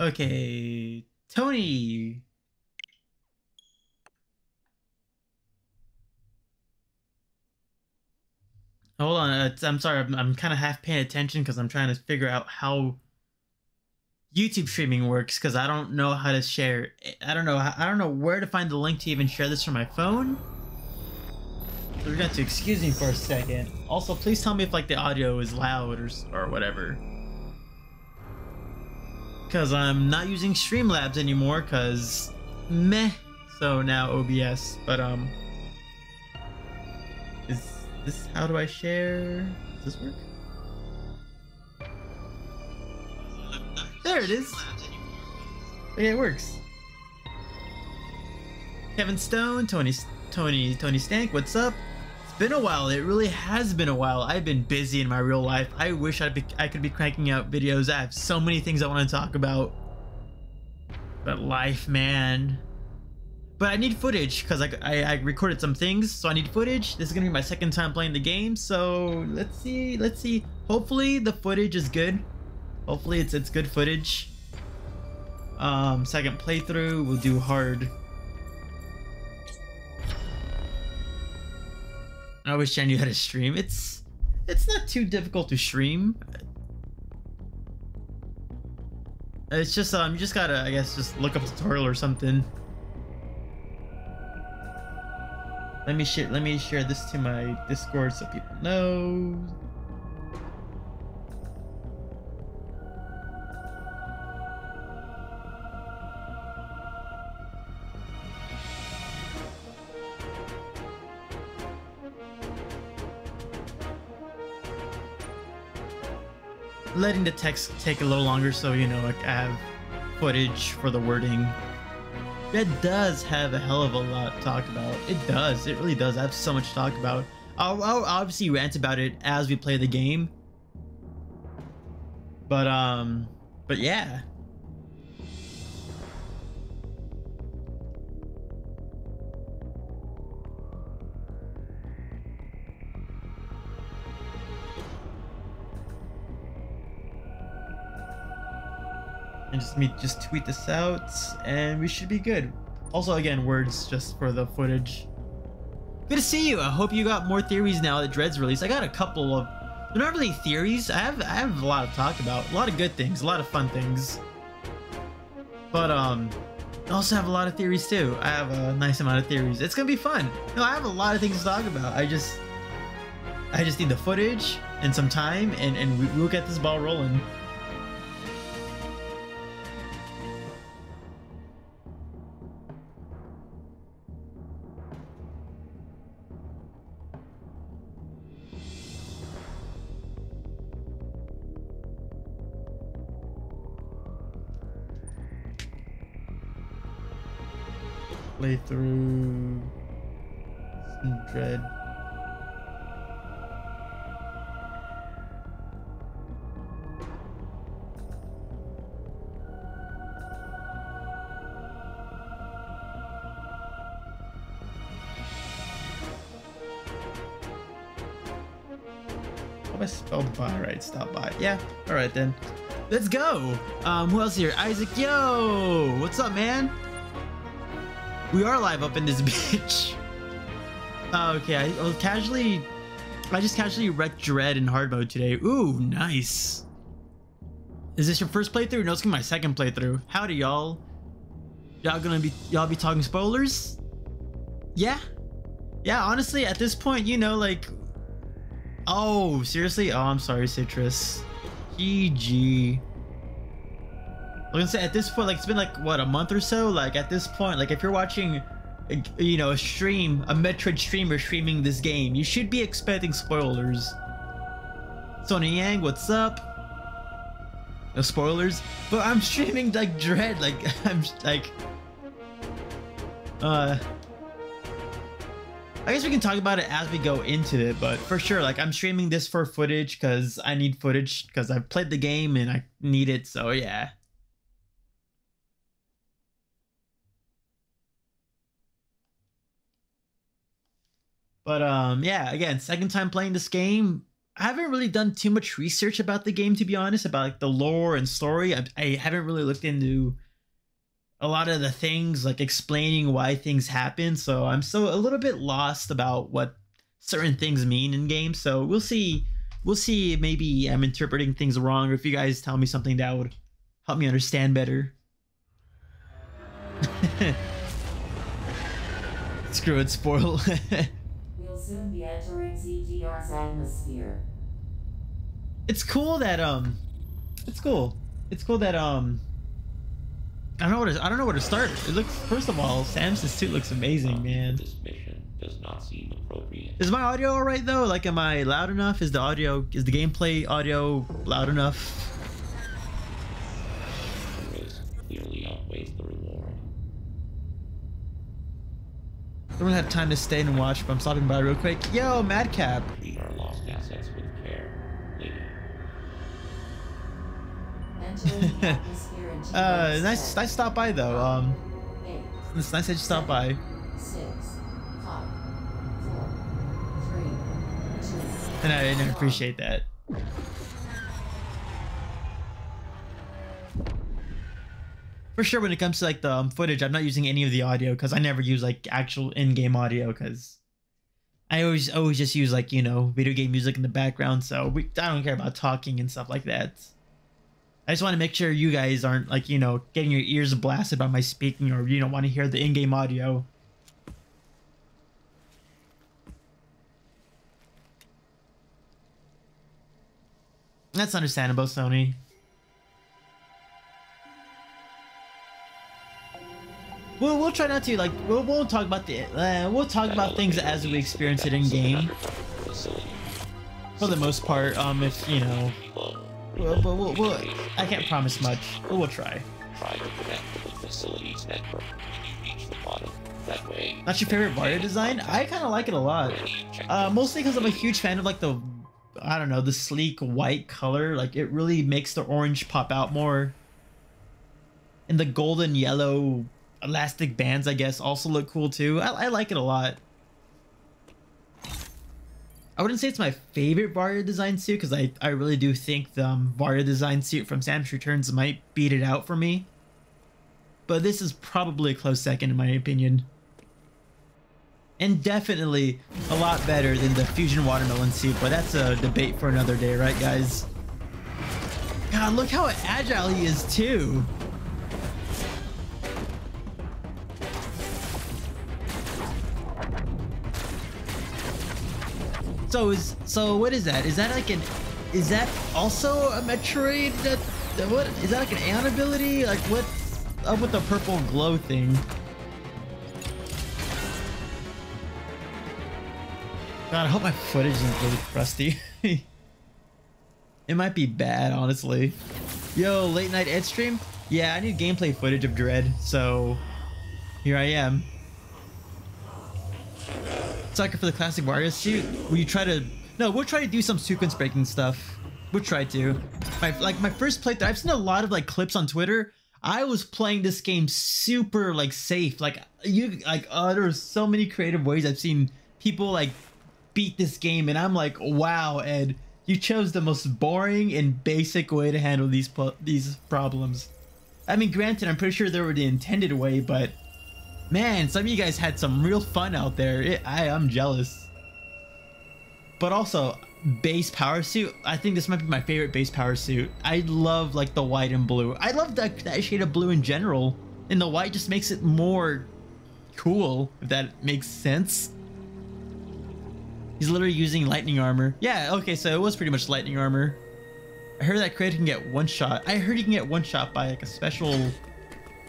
Okay, Tony. Hold on. I'm sorry. I'm kind of half paying attention because I'm trying to figure out how YouTube streaming works because I don't know how to share. I don't know. I don't know where to find the link to even share this from my phone. So you're gonna have to excuse me for a second. Also, please tell me if like the audio is loud or whatever. Because I'm not using Streamlabs anymore because meh. So now OBS. But is this, how do I share? Does this work? There it is. Yeah, it works. Kevin Stone, Tony Stank, what's up? It's been a while. It really has been a while. I've been busy in my real life. I wish I could be cranking out videos. I have so many things I want to talk about. But life, man. But I need footage because I recorded some things, so I need footage. This is gonna be my second time playing the game, so let's see. Hopefully the footage is good. Hopefully it's good footage. Second playthrough, we'll do hard. I wish I knew how to stream. It's not too difficult to stream. It's just you just gotta, I guess, just look up a tutorial or something. Let me share this to my Discord so people know. Letting the text take a little longer so, you know, like I have footage for the wording. It does have a hell of a lot to talk about. It does. It really does. I have so much to talk about. I'll obviously rant about it as we play the game. But yeah. And just tweet this out and we should be good. Also, again, words just for the footage. Good to see you. I hope you got more theories now that Dread's released. I got a couple of, they're not really theories. I have a lot to talk about. A lot of good things, a lot of fun things. But I also have a lot of theories too. I have a nice amount of theories. It's gonna be fun. No, I have a lot of things to talk about. I just need the footage and some time and we'll get this ball rolling. Playthrough Dread. Hope I spelled by right. Stop by. Yeah. All right then. Let's go. Who else here? Isaac. Yo. What's up, man? We are live up in this bitch. Okay, I just casually wrecked Dread in hard mode today. Ooh, nice. Is this your first playthrough? No, it's gonna be my second playthrough. Howdy, y'all. Y'all be talking spoilers? Yeah. Yeah, honestly, at this point, you know, like, oh, seriously? Oh, I'm sorry, Citrus. GG. I was gonna say, at this point, like, it's been like what, a month or so. Like at this point, like if you're watching, you know, a Metroid streamer streaming this game, you should be expecting spoilers. Sony Yang, what's up? No spoilers, but I'm streaming like Dread. Like I'm like, I guess we can talk about it as we go into it, but for sure, like I'm streaming this for footage because I need footage because I've played the game and I need it. So yeah. But yeah, again, second time playing this game. I haven't really done too much research about the game, to be honest, about like the lore and story. I haven't really looked into a lot of the things, like explaining why things happen. So I'm still a little bit lost about what certain things mean in games. So we'll see. We'll see. Maybe I'm interpreting things wrong, or if you guys tell me something that would help me understand better. Screw it, spoil. We'll soon be entering CGR's atmosphere. It's cool that it's cool that I don't know where to start. It looks, first of all, Sam's suit looks amazing, man. This mission does not seem appropriate. Is my audio alright though? Like, am I loud enough? Is the gameplay audio loud enough? The risk clearly outweighs the reward. I don't have time to stay and watch, but I'm stopping by real quick. Yo, Madcap. Treat our lost assets with care, lady. Entering the atmosphere in G-Rex Nice stop by though. 8, It's nice that you stopped by. 6, 5, 4, 3, 2. And I appreciate that. For sure, when it comes to like the footage, I'm not using any of the audio because I never use like actual in-game audio because I always just use like, you know, video game music in the background. So I don't care about talking and stuff like that. I just want to make sure you guys aren't like, you know, getting your ears blasted by my speaking, or, you know, want to hear the in-game audio. That's understandable, Sony. We'll try not to like we'll talk about the we'll talk about things as we experience it in game. For the most part, if you know, we'll I can't promise much, but we'll try. Try to connect with the facilities network when you reach the bottom. That way. That's your favorite Vario design? I kind of like it a lot. Mostly because I'm a huge fan of like the, I don't know, the sleek white color. Like it really makes the orange pop out more. And the golden yellow elastic bands, I guess, also look cool too. I like it a lot. I wouldn't say it's my favorite Vario design suit because I really do think the Vario design suit from Samus Returns might beat it out for me. But this is probably a close second in my opinion. And definitely a lot better than the Fusion Watermelon suit, but that's a debate for another day, right guys? God, look how agile he is too. So what is that? Is that like is that also a Metroid? What is that, like an Aeon ability? Like what's up with the purple glow thing? God, I hope my footage isn't really crusty. It might be bad, honestly. Yo, late night Ed stream? Yeah, I need gameplay footage of Dread, so here I am. Sucker for the classic Wario suit. Will you try to? No, we'll try to do some sequence breaking stuff. We'll try to. My first playthrough, I've seen a lot of like clips on Twitter. I was playing this game super like safe. Like there's so many creative ways I've seen people like beat this game, and I'm like, wow, Ed, you chose the most boring and basic way to handle these problems. I mean, granted, I'm pretty sure they were the intended way, but man, some of you guys had some real fun out there. I'm jealous. But also, base power suit. I think this might be my favorite base power suit. I love like the white and blue. I love that shade of blue in general. And the white just makes it more cool, if that makes sense. He's literally using lightning armor. Yeah, okay, so it was pretty much lightning armor. I heard that Kraid can get one shot. I heard he can get one shot by like a special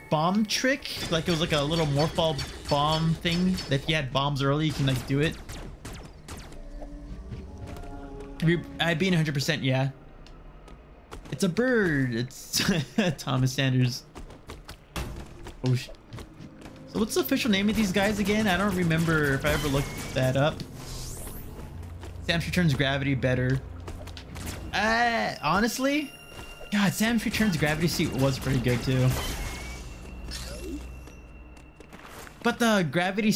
bomb trick. Like it was like a little Morphball bomb thing that if you had bombs early, you can like do it. I being 100%, yeah. It's a bird. It's Thomas Sanders. Oh, so what's the official name of these guys again? I don't remember if I ever looked that up. Samus Returns Gravity better. Honestly, God, Samus Returns Gravity suit was pretty good too. But the Gravity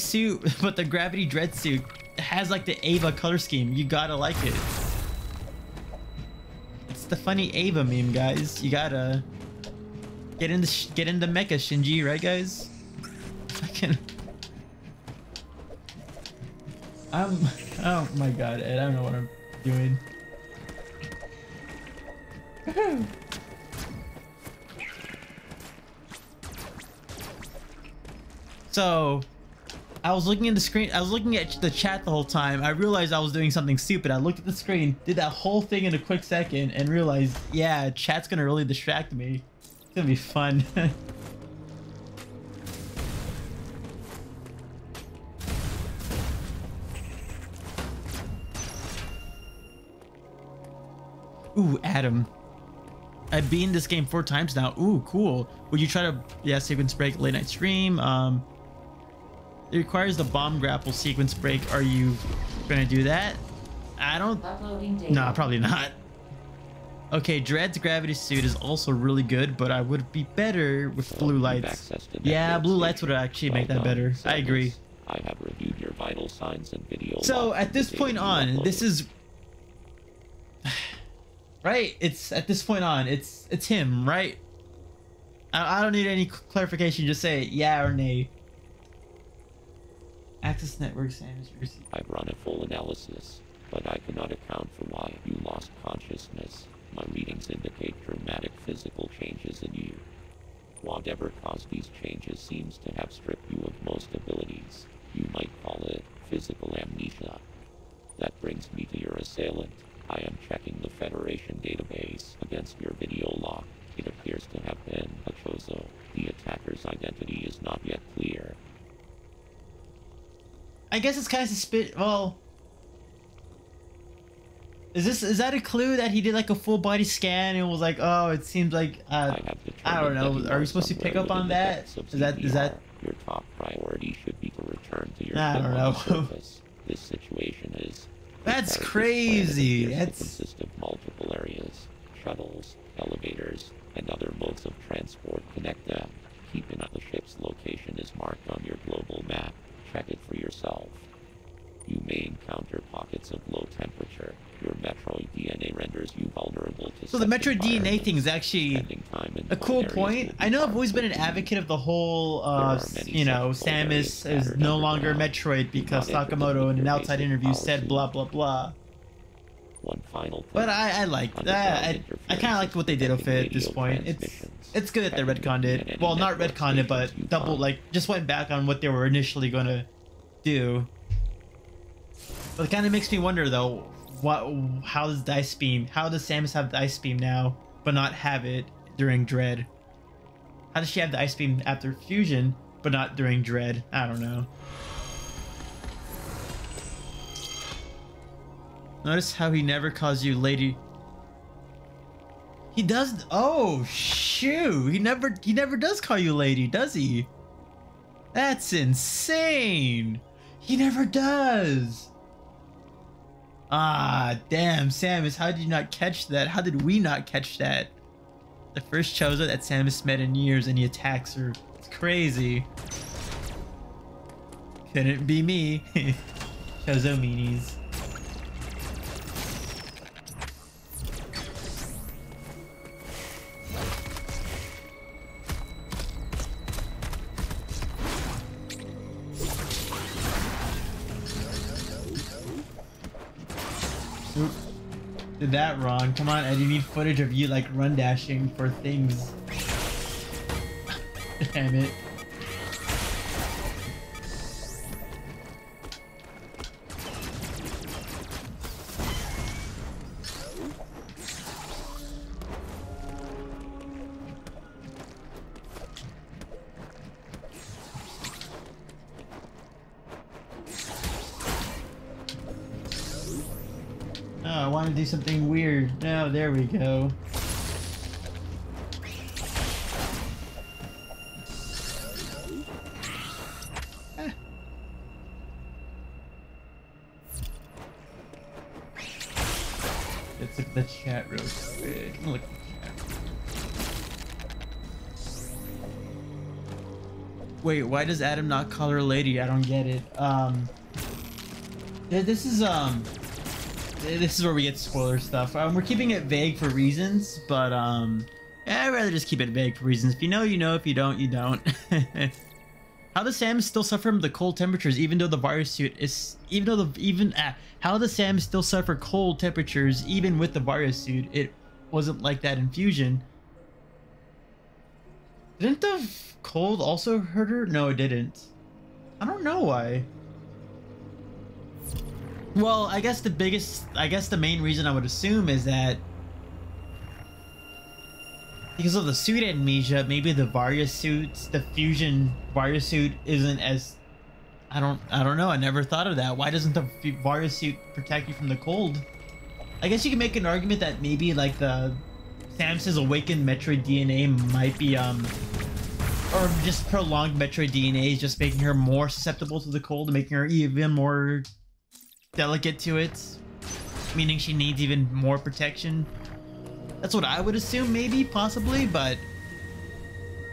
Dread suit has like the Ava color scheme. You gotta like it. It's the funny Ava meme, guys. You gotta get into mecha, Shinji, right, guys? Fucking. Oh my god, Ed, I don't know what I'm doing. So, I was looking at the screen. I was looking at the chat the whole time. I realized I was doing something stupid. I looked at the screen, did that whole thing in a quick second, and realized, yeah, chat's gonna really distract me. It's gonna be fun. Ooh, Adam. I've beaten this game 4 times now. Ooh, cool. Would you try to, yeah, sequence break late night stream? It requires the bomb grapple sequence break. Are you gonna do that? I don't. No, probably not. Okay, Dread's gravity suit is also really good, but I would be better with blue lights. Yeah, blue lights would actually make that better. I agree. I have reviewed your vital signs and video. So at this point on, this is right. It's at this point on. It's him, right? I don't need any clarification. Just say yeah or nay. Access network Samus. I've run a full analysis, but I cannot account for why you lost consciousness. My readings indicate dramatic physical changes in you. Whatever caused these changes seems to have stripped you of most abilities. You might call it physical amnesia. That brings me to your assailant. I am checking the Federation database against your video log. It appears to have been a Chozo. The attacker's identity is not yet clear. I guess it's kind of suspicious. Well, is that a clue that he did like a full body scan and was like, oh, it seems like I don't know. Are we supposed to pick up on that? Is that your top priority should be to return to your I don't know. surface. This situation is That's crazy. That's consist of multiple areas, shuttles, elevators, and other modes of transport connect them. Keep in mind the ship's location is marked on your global map. Check it for yourself. You may encounter pockets of low temperature. Your Metroid DNA renders you vulnerable to. So the Metroid DNA thing is actually a cool point. I know I've always been an advocate of the whole, you know, Samus is no longer Metroid because Sakamoto in an outside interview said blah blah blah. One final. But I like that. I kind of liked what they did with it at this point. It's good that they retconned it. Well, not retconned it, but double just went back on what they were initially gonna do. But it kind of makes me wonder though. How does Samus have the Ice Beam now, but not have it during Dread? How does she have the Ice Beam after Fusion, but not during Dread? I don't know. Notice how he never calls you lady. He does. Oh shoot! He never does call you lady, does he? That's insane. He never does. Ah, damn, Samus, how did you not catch that? How did we not catch that? The first Chozo that Samus met in years and he attacks her. It's crazy. Couldn't be me. Chozo meanies. Oop. Did that wrong. Come on, Ed, you need footage of you like run dashing for things. Damn it. I want to do something weird. No, there we go. Ah. Let's look at the chat real quick. Look at the chat. Wait, why does Adam not call her lady? I don't get it. This is this is where we get spoiler stuff. We're keeping it vague for reasons, but yeah, I'd rather just keep it vague for reasons. If you know, you know. If you don't, you don't. How does Sam still suffer from the cold temperatures, even though the virus suit is, how does Sam still suffer cold temperatures even with the virus suit? It wasn't like that in Fusion. Didn't the cold also hurt her? No, it didn't. I don't know why. Well, I guess the main reason I would assume is that because of the suit amnesia, maybe the virus suits, the Fusion virus suit isn't as, I don't know. I never thought of that. Why doesn't the virus suit protect you from the cold? I guess you can make an argument that maybe like the Samus's awakened Metroid DNA might be or just prolonged Metroid DNA is just making her more susceptible to the cold, making her even more delicate to it, meaning she needs even more protection. That's what I would assume, maybe, possibly, but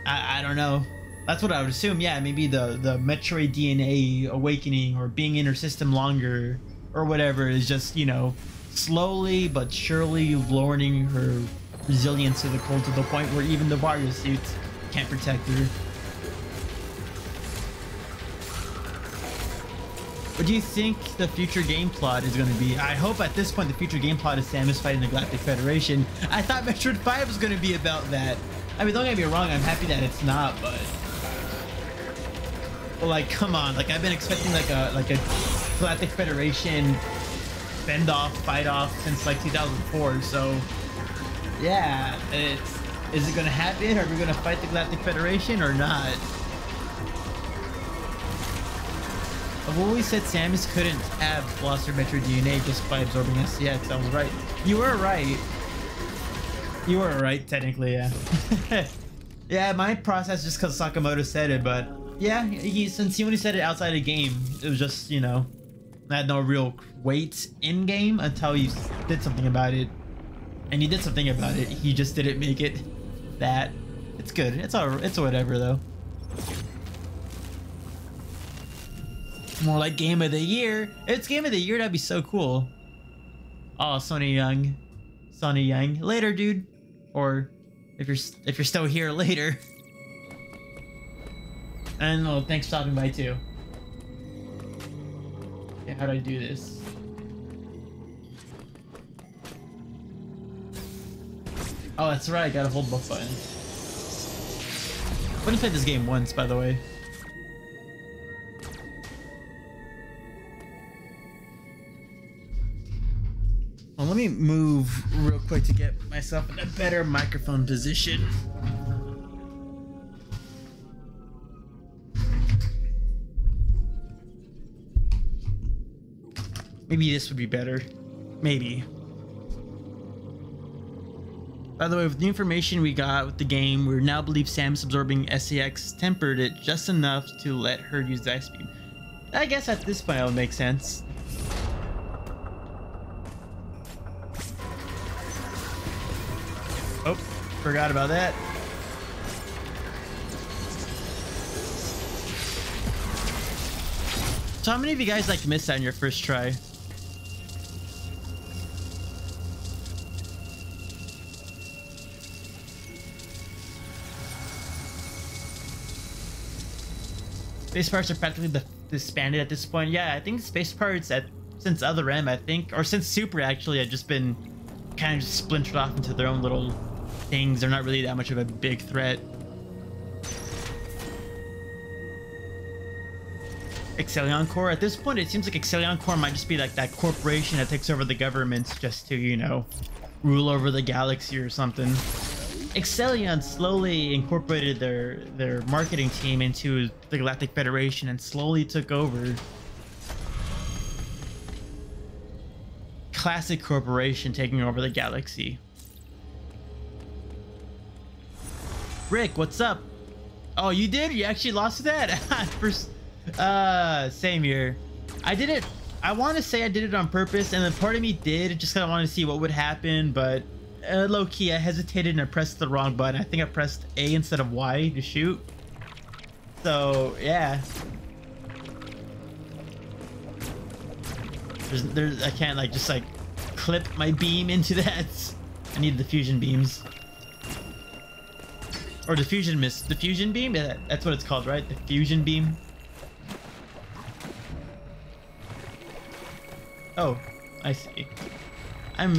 I don't know. That's what I would assume. Yeah, maybe the Metroid DNA awakening or being in her system longer or whatever is just, you know, slowly but surely lowering her resilience to the cold to the point where even the virus suits can't protect her. What do you think the future game plot is going to be? I hope at this point the future game plot is Samus fighting the Galactic Federation. I thought Metroid 5 was going to be about that. I mean, don't get me wrong, I'm happy that it's not, but like, come on, like I've been expecting like a Galactic Federation fend off, fight off since like 2004. So yeah, is it going to happen? Are we going to fight the Galactic Federation or not? I've always said Samus couldn't have lost her Metroid DNA just by absorbing SCX. I was right. You were right. You were right, technically, yeah. Yeah, my process just because Sakamoto said it, but yeah, since he only said it outside the game, it was just, you know, I had no real weight in game until you did something about it. And he did something about it. He just didn't make it that. It's good. It's whatever though. More like game of the year. If it's game of the year, that'd be so cool. Oh, Sonny Young. Sonny Young. Later, dude. Or if you're still here, later. And oh, thanks for stopping by too. Okay, how do I do this? Oh, that's right. I gotta hold both buttons. I've only played this game once, by the way. Well, let me move real quick to get myself in a better microphone position. Maybe this would be better. Maybe. By the way, with the information we got with the game, we now believe Samus absorbing SCX tempered it just enough to let her use the ice beam. I guess at this point it would make sense. Oh, forgot about that. So how many of you guys like missed that on your first try? Space parts are practically disbanded at this point. Yeah, I think space parts since Other M, I think, or since Super actually, have just been kind of splintered off into their own little things. They're not really that much of a big threat. Excellion Corps. At this point, it seems like Excellion Corps might just be like that corporation that takes over the governments just to, you know, rule over the galaxy or something. Excellion slowly incorporated their marketing team into the Galactic Federation and slowly took over. Classic corporation taking over the galaxy. Rick, what's up? Oh, you did? You actually lost to that? First, same here. I did it. I want to say I did it on purpose, and then part of me did just kind of want to see what would happen, but low key, I hesitated and I pressed the wrong button. I think I pressed A instead of Y to shoot. So yeah. I can't like just like clip my beam into that. I need the fusion beams. Or the fusion beam? Yeah, that's what it's called, right? The fusion beam. Oh, I see. I'm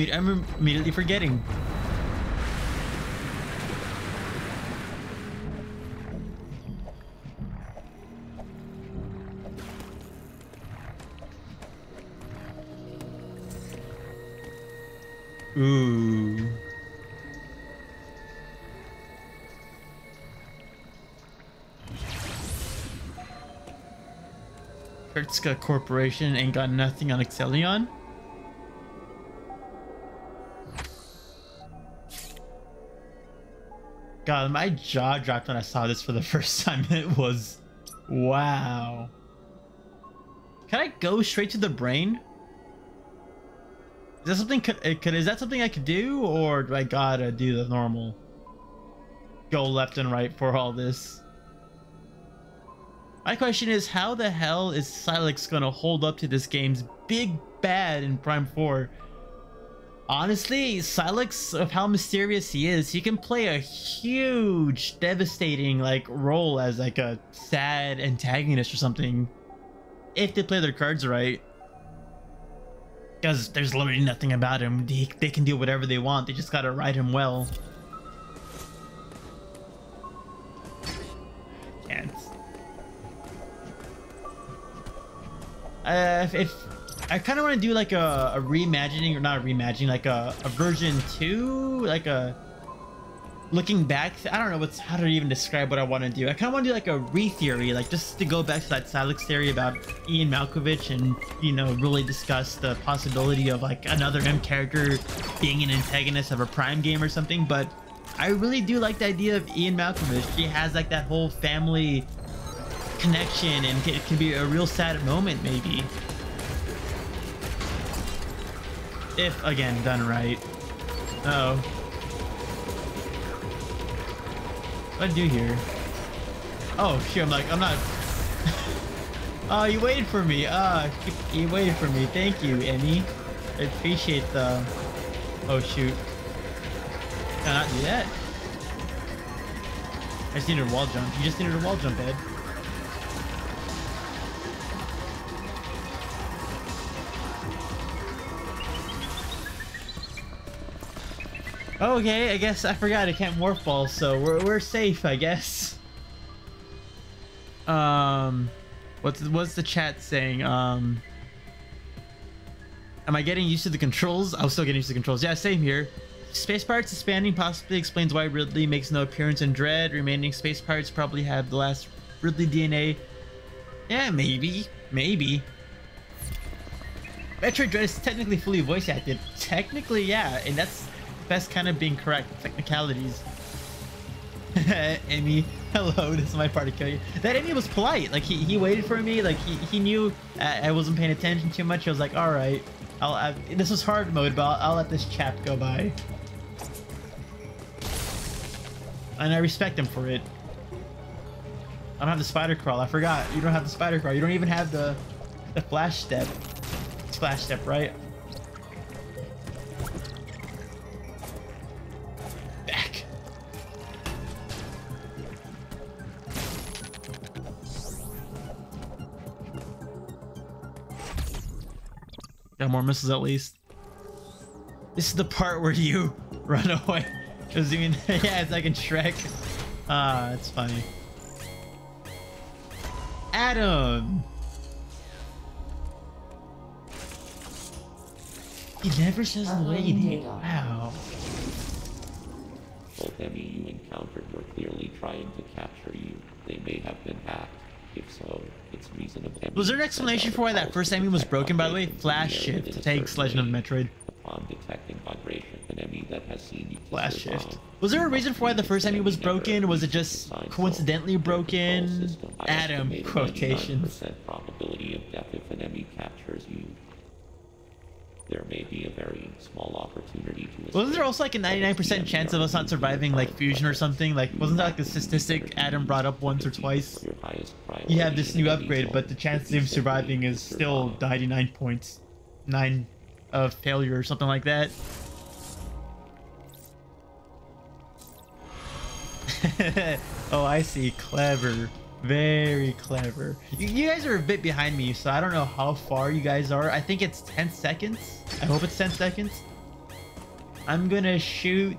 immediately forgetting. Ooh. Kurtzka Corporation ain't got nothing on Excellion. God, my jaw dropped when I saw this for the first time. It was... wow. Can I go straight to the brain? Is that something is that something I could do, or do I gotta do the normal go left and right for all this? My question is, how the hell is Silex gonna hold up to this game's big bad in Prime 4? Honestly, Silex, of how mysterious he is, he can play a huge, devastating like role as like a sad antagonist or something, if they play their cards right. Because there's literally nothing about him. They can do whatever they want. They just gotta write him well. Can't. If I kind of want to do like a reimagining, or not a reimagining, like a version 2, like a looking back. I don't know how to even describe what I want to do. I kind of want to do like a re-theory, like just to go back to that Silex theory about Ian Malkovich, and you know, really discuss the possibility of like another M character being an antagonist of a Prime game or something. But I really do like the idea of Ian Malkovich. He has like that whole family connection, and it can be a real sad moment maybe, if again done right. Uh oh. What do I do here? Oh shoot, I'm not. Oh, you waited for me. You waited for me. Thank you, Emmy. I appreciate the... Oh shoot. Can I not do that? I just needed a wall jump. You just needed a wall jump, Ed. Okay, I guess I forgot I can't morph ball, so we're safe, I guess. What's the chat saying? Am I getting used to the controls? I was still getting used to the controls. Yeah, same here. Space parts expanding possibly explains why Ridley makes no appearance in Dread. Remaining space parts probably have the last Ridley DNA. Yeah, maybe. Metroid Dread is technically fully voice acted. Technically, yeah, and that's kind of being correct. Technicalities. Amy, hello, this is my part to kill you. That Amy was polite. Like he waited for me. Like he knew I wasn't paying attention too much. He was like, all right, this was hard mode, but I'll let this chap go by. And I respect him for it. I don't have the spider crawl. I forgot. You don't have the spider crawl. You don't even have the flash step. It's flash step, right? Got more missiles at least. This is the part where you run away. Cause I mean, yeah, it's like in Shrek. It's funny. Adam! He never says lady. Wow. Both Emmy you encountered were clearly trying to capture you. They may have been hacked. If so, it's reasonable. Was there an explanation for why that first Emmy was broken, by the way? Flash shift takes Legend of Metroid. Upon detecting vibration, an Emmy that has seen you Flash shift. Was there a reason for why the first Emmy was broken? Was it just coincidentally broken? Adam, quotations. Probability of death if an Emmy captures you. There may be a very small opportunity to... Wasn't there also like a 99% chance of us not surviving like fusion or something? Like, wasn't that like the statistic Adam brought up once or twice? You have this new upgrade, but the chance of him surviving is still 99.9 of failure or something like that. Oh, I see. Clever. Very clever. You guys are a bit behind me, so I don't know how far you guys are. I think it's 10 seconds. I hope it's 10 seconds. I'm gonna shoot.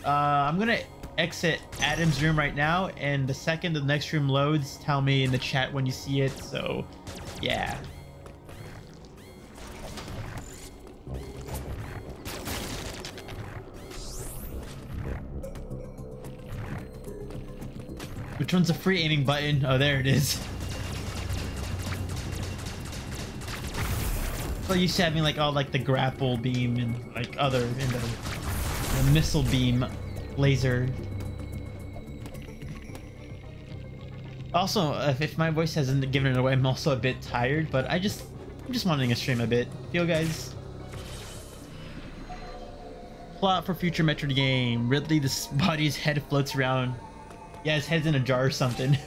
I'm gonna exit Adam's room right now, and the second the next room loads, tell me in the chat when you see it. So, yeah. Which one's a free aiming button? Oh, there it is. So used to having like all like the grapple beam and like other and the missile beam laser. Also, if my voice hasn't given it away, I'm also a bit tired, but I'm just wanting to stream a bit. Feel guys? Plot for future Metroid game. Ridley, this body's head floats around. Yeah, his head's in a jar or something.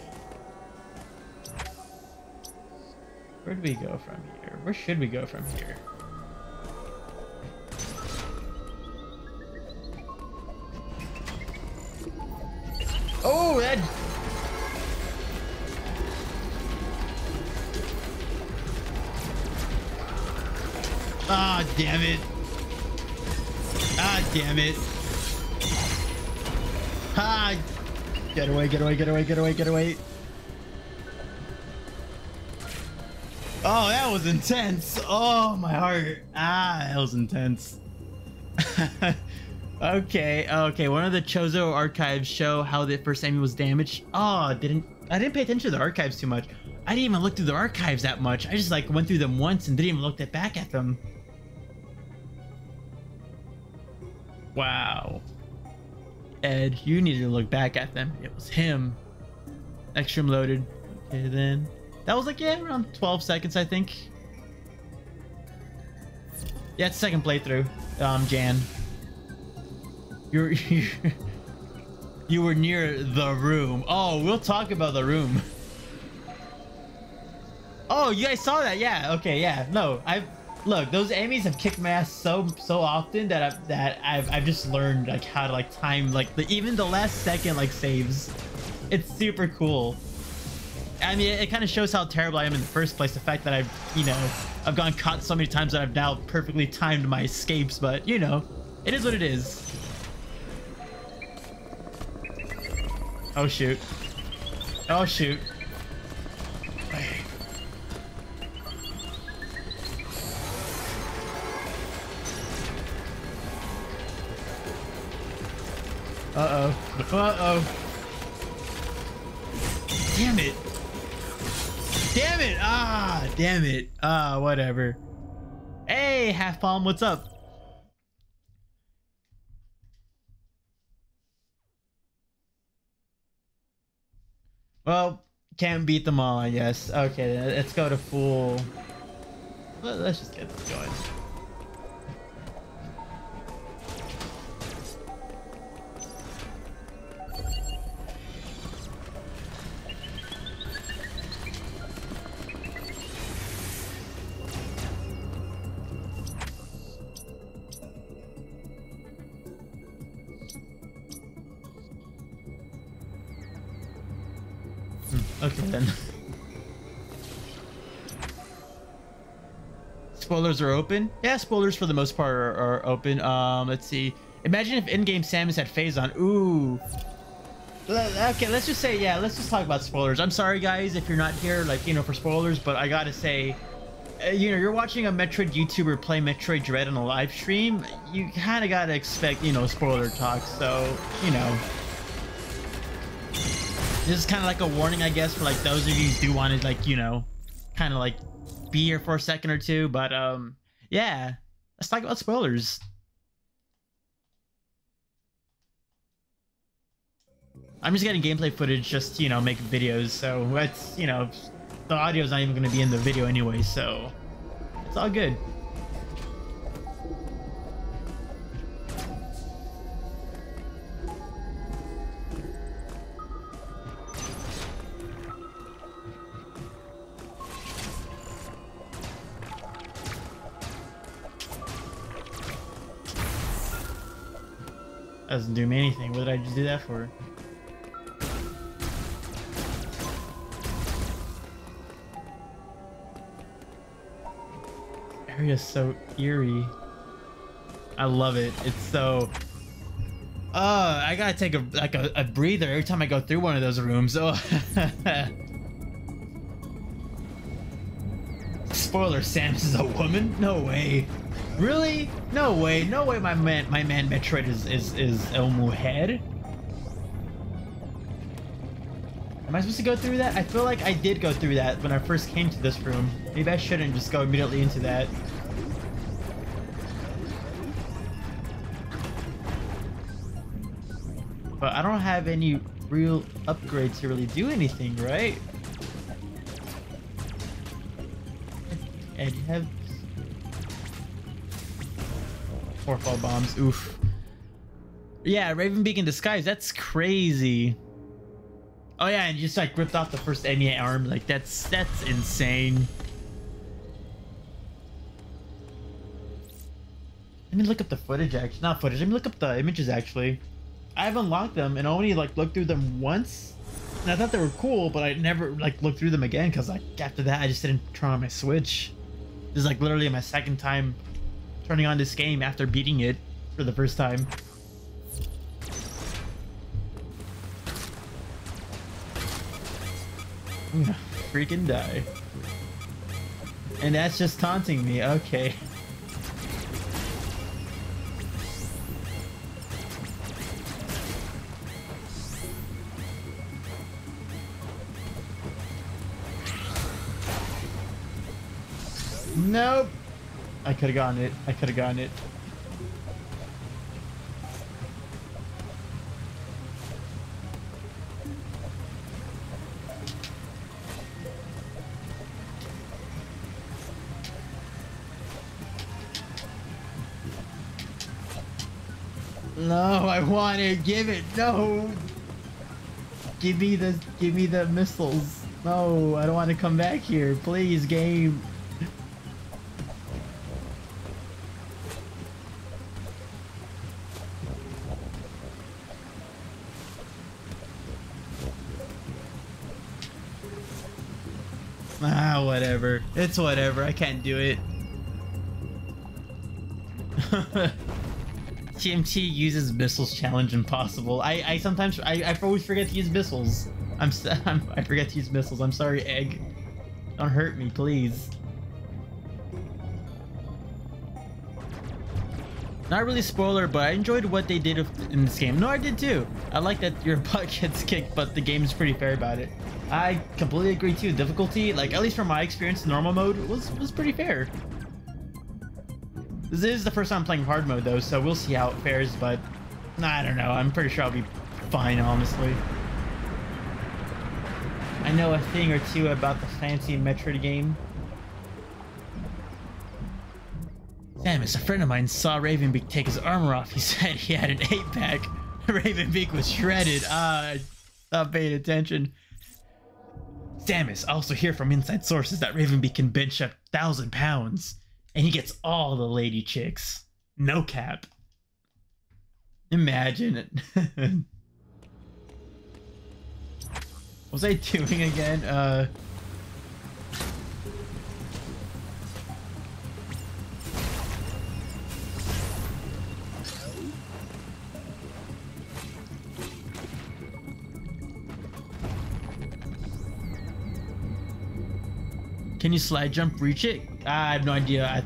Where do we go from here? Where should we go from here? Oh, that... Ah, damn it. Ah, damn it. Ah, get away, get away, get away, get away, get away. Oh, that was intense. Oh, my heart. Ah, that was intense. Okay. One of the Chozo archives show how the first enemy was damaged. Oh, I didn't pay attention to the archives too much. I didn't even look through the archives that much. I just like went through them once and didn't even look back at them. Wow. Ed, you needed to look back at them. It was him. Next room loaded. Okay, then. That was like, yeah, around 12 seconds, I think. Yeah, it's second playthrough. Jan. You were near the room. Oh, we'll talk about the room. Oh, you guys saw that? Yeah. Okay. Yeah. No, look. Those enemies have kicked my ass so often that I've just learned like how to like time like even the last second like saves. It's super cool. I mean, it kind of shows how terrible I am in the first place. The fact that I've gotten caught so many times that I've now perfectly timed my escapes. But you know, it is what it is. Oh shoot. Oh shoot. Uh-oh. Uh-oh. Damn it. Damn it. Ah, damn it. Ah, whatever. Hey, Half Palm, what's up? Well, can't beat them all, I guess. Okay, let's go to full. Let's just get this going. Okay then. Spoilers are open? Yeah, spoilers for the most part are open. Let's see. Imagine if in-game Samus had phase on. Ooh. Okay, let's just say, yeah, let's just talk about spoilers. I'm sorry guys if you're not here, like, you know, for spoilers, but I gotta say, you know, you're watching a Metroid YouTuber play Metroid Dread on a live stream, you kind of gotta expect, you know, spoiler talk, so, you know. This is kind of like a warning, I guess, for like those of you who do want to, like, you know, kind of like be here for a second or two. But yeah, let's talk about spoilers. I'm just getting gameplay footage, just, you know, make videos. So that's, you know, the audio's not even going to be in the video anyway, so it's all good. Doesn't do me anything. What did I just do that for? Area's so eerie. I love it. It's so... I gotta take a breather every time I go through one of those rooms. Oh. Spoiler, Samus is a woman? No way. Really? No way. No way my man Metroid is a mujer. Am I supposed to go through that? I feel like I did go through that when I first came to this room. Maybe I shouldn't just go immediately into that. But I don't have any real upgrades to really do anything, right? And have 4 fall bombs. Oof. Yeah, Raven Beak in disguise. That's crazy. Oh yeah, and you just like ripped off the first enemy arm. Like that's insane. Let me look up the footage. Actually, not footage. Let me look up the images. Actually, I've unlocked them and only like looked through them once. And I thought they were cool, but I never like looked through them again because like after that I just didn't turn on my Switch. This is like literally my second time turning on this game after beating it for the first time. I'm gonna freaking die. And that's just taunting me. Okay. Nope. I could have gotten it. I could have gotten it. No, I want it. Give it. No. Give me the missiles. No, I don't want to come back here. Please, game. Ah, whatever. It's whatever. I can't do it. TMT uses missiles challenge impossible. I sometimes I always forget to use missiles. I forget to use missiles. I'm sorry, Egg. Don't hurt me, please. Not really spoiler, but I enjoyed what they did in this game. No, I did too. I like that your butt gets kicked, but the game's pretty fair about it. I completely agree too. Difficulty, like at least from my experience, normal mode was pretty fair. This is the first time I'm playing hard mode though, so we'll see how it fares, but I don't know. I'm pretty sure I'll be fine, honestly. I know a thing or two about the fancy Metroid game. Samus, a friend of mine saw Ravenbeak take his armor off. He said he had an 8-pack. Ravenbeak was shredded. I stopped paying attention. Samus, I also hear from inside sources that Ravenbeak can bench up 1,000 pounds. And he gets all the lady chicks. No cap. Imagine it. What was I doing again? Can you slide jump reach it? I have no idea.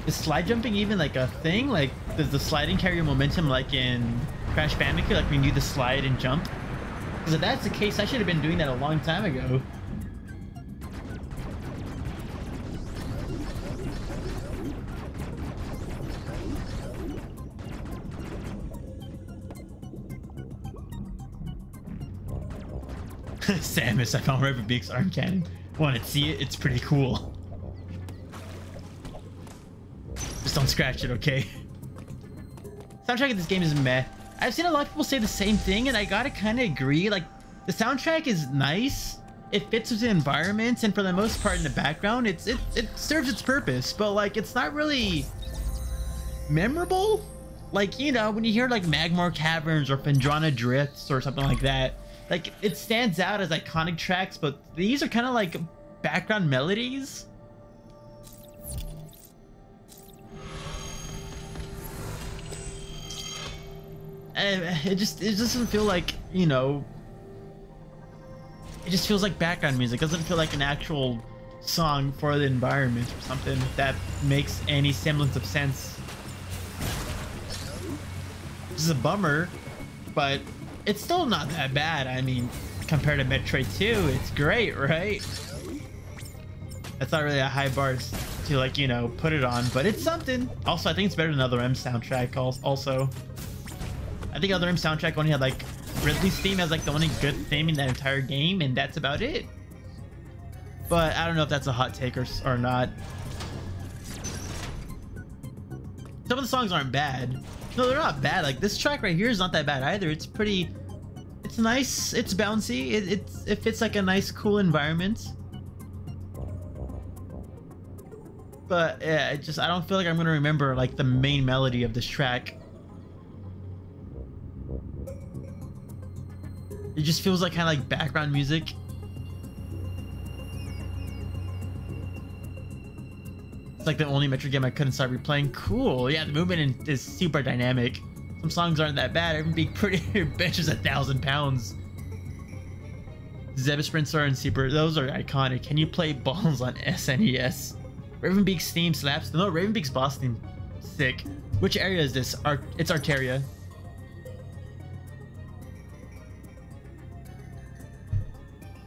Is slide jumping even like a thing? Like, does the sliding carry momentum like in Crash Bandicoot? Like when you do the slide and jump? Because if that's the case, I should have been doing that a long time ago. Samus, I found Ravenbeak's arm cannon. Want to see it? It's pretty cool. Just don't scratch it, okay? Soundtrack of this game is meh. I've seen a lot of people say the same thing, and I gotta kind of agree. Like, the soundtrack is nice, it fits with the environment, and for the most part in the background, it serves its purpose. But like, it's not really memorable. Like, you know, when you hear like Magmar Caverns or Phendrana Drifts or something like that, like it stands out as iconic tracks. But these are kind of like background melodies. And it doesn't feel like, you know, it just feels like background music. It doesn't feel like an actual song for the environment or something that makes any semblance of sense. This is a bummer, but it's still not that bad. I mean, compared to Metroid 2, it's great, right? That's not really a high bar to, like, you know, put it on, but it's something. Also, I think it's better than Other M soundtrack also. I think Other M soundtrack only had like Ridley's theme has like the only good theme in that entire game, and that's about it. But I don't know if that's a hot take or not. Some of the songs aren't bad. No, they're not bad. Like this track right here is not that bad either. It's pretty. It's nice. It's bouncy. It fits like a nice, cool environment. But yeah, I don't feel like I'm gonna remember like the main melody of this track. It just feels like kind of like background music. It's like the only Metroid game I couldn't start replaying. Cool. Yeah, the movement is super dynamic. Some songs aren't that bad. Every big pretty bench is 1,000 pounds. Zebra Sprinter and Super, those are iconic. Can you play balls on SNES? Ravenbeak's theme slaps. No, Ravenbeak's boss theme. Sick. Which area is this? It's Arteria.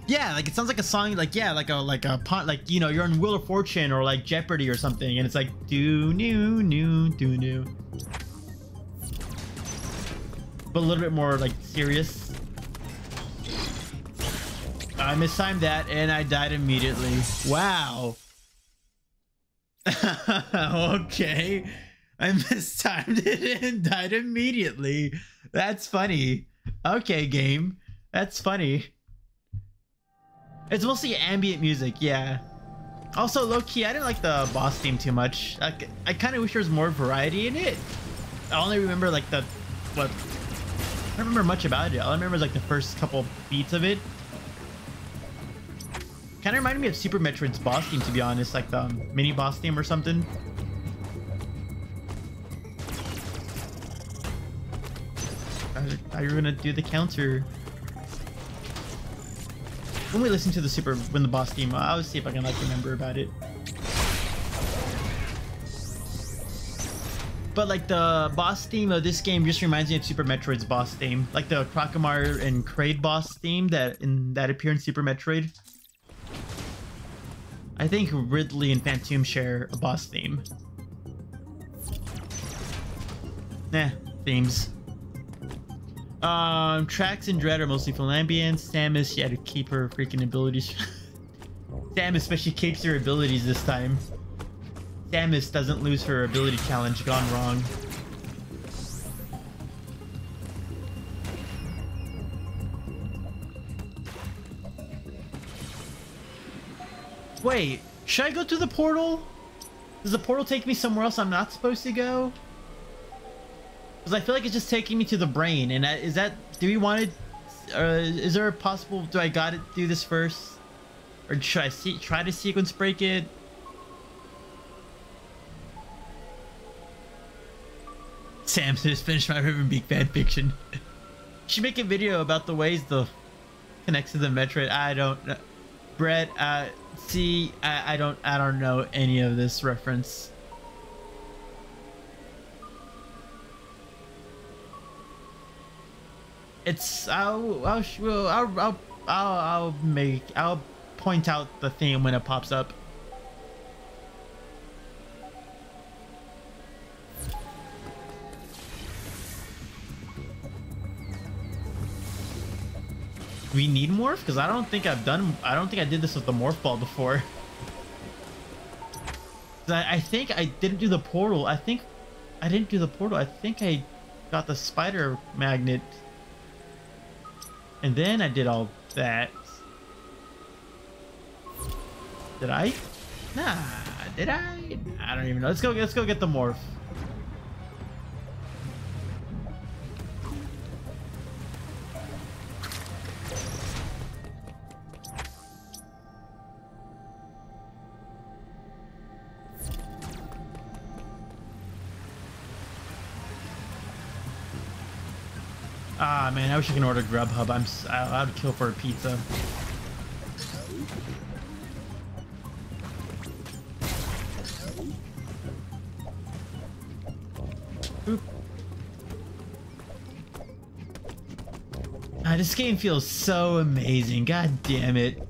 Yeah, like it sounds like a song, like yeah, like you know, you're in Wheel of Fortune or like Jeopardy or something, and it's like do new, but a little bit more like serious. I mistimed that and I died immediately. Wow. Okay, I mistimed it and died immediately. That's funny. Okay, game, that's funny. It's mostly ambient music, yeah. Also, low-key, I didn't like the boss theme too much. I kind of wish there was more variety in it. I only remember like I don't remember much about it. All I remember is like the first couple beats of it. Kind of reminded me of Super Metroid's boss theme, to be honest, like the mini boss theme or something. I thought you were gonna do the counter. When we listen to when the boss theme, I'll see if I can like remember about it. But like the boss theme of this game just reminds me of Super Metroid's boss theme, like the Crocomire and Kraid boss theme that appear in Super Metroid. I think Ridley and Phantom share a boss theme. Nah, themes. Tracks in Dread are mostly full ambience. Samus, you had to keep her freaking abilities. Samus especially keeps her abilities this time. Samus doesn't lose her ability challenge. Gone wrong. Wait, should I go through the portal? Does the portal take me somewhere else I'm not supposed to go? Because I feel like it's just taking me to the brain, and do we want it, is there a possible, do I gotta do this first? Or should I try to sequence break it? Sam just finished my Ravenbeak fanfiction. Should make a video about the ways the connects to the Metroid. I don't know. Brett, see, I don't know any of this reference. It's I'll point out the theme when it pops up. We need morph? Because I don't think I did this with the morph ball before. I think I didn't do the portal. I think I didn't do the portal. I think I got the spider magnet. And then I did all that. Did I? Nah, did I? I don't even know. Let's go get the morph. Ah man, I wish I could order Grubhub. I would kill for a pizza. Oop. Ah, this game feels so amazing. God damn it.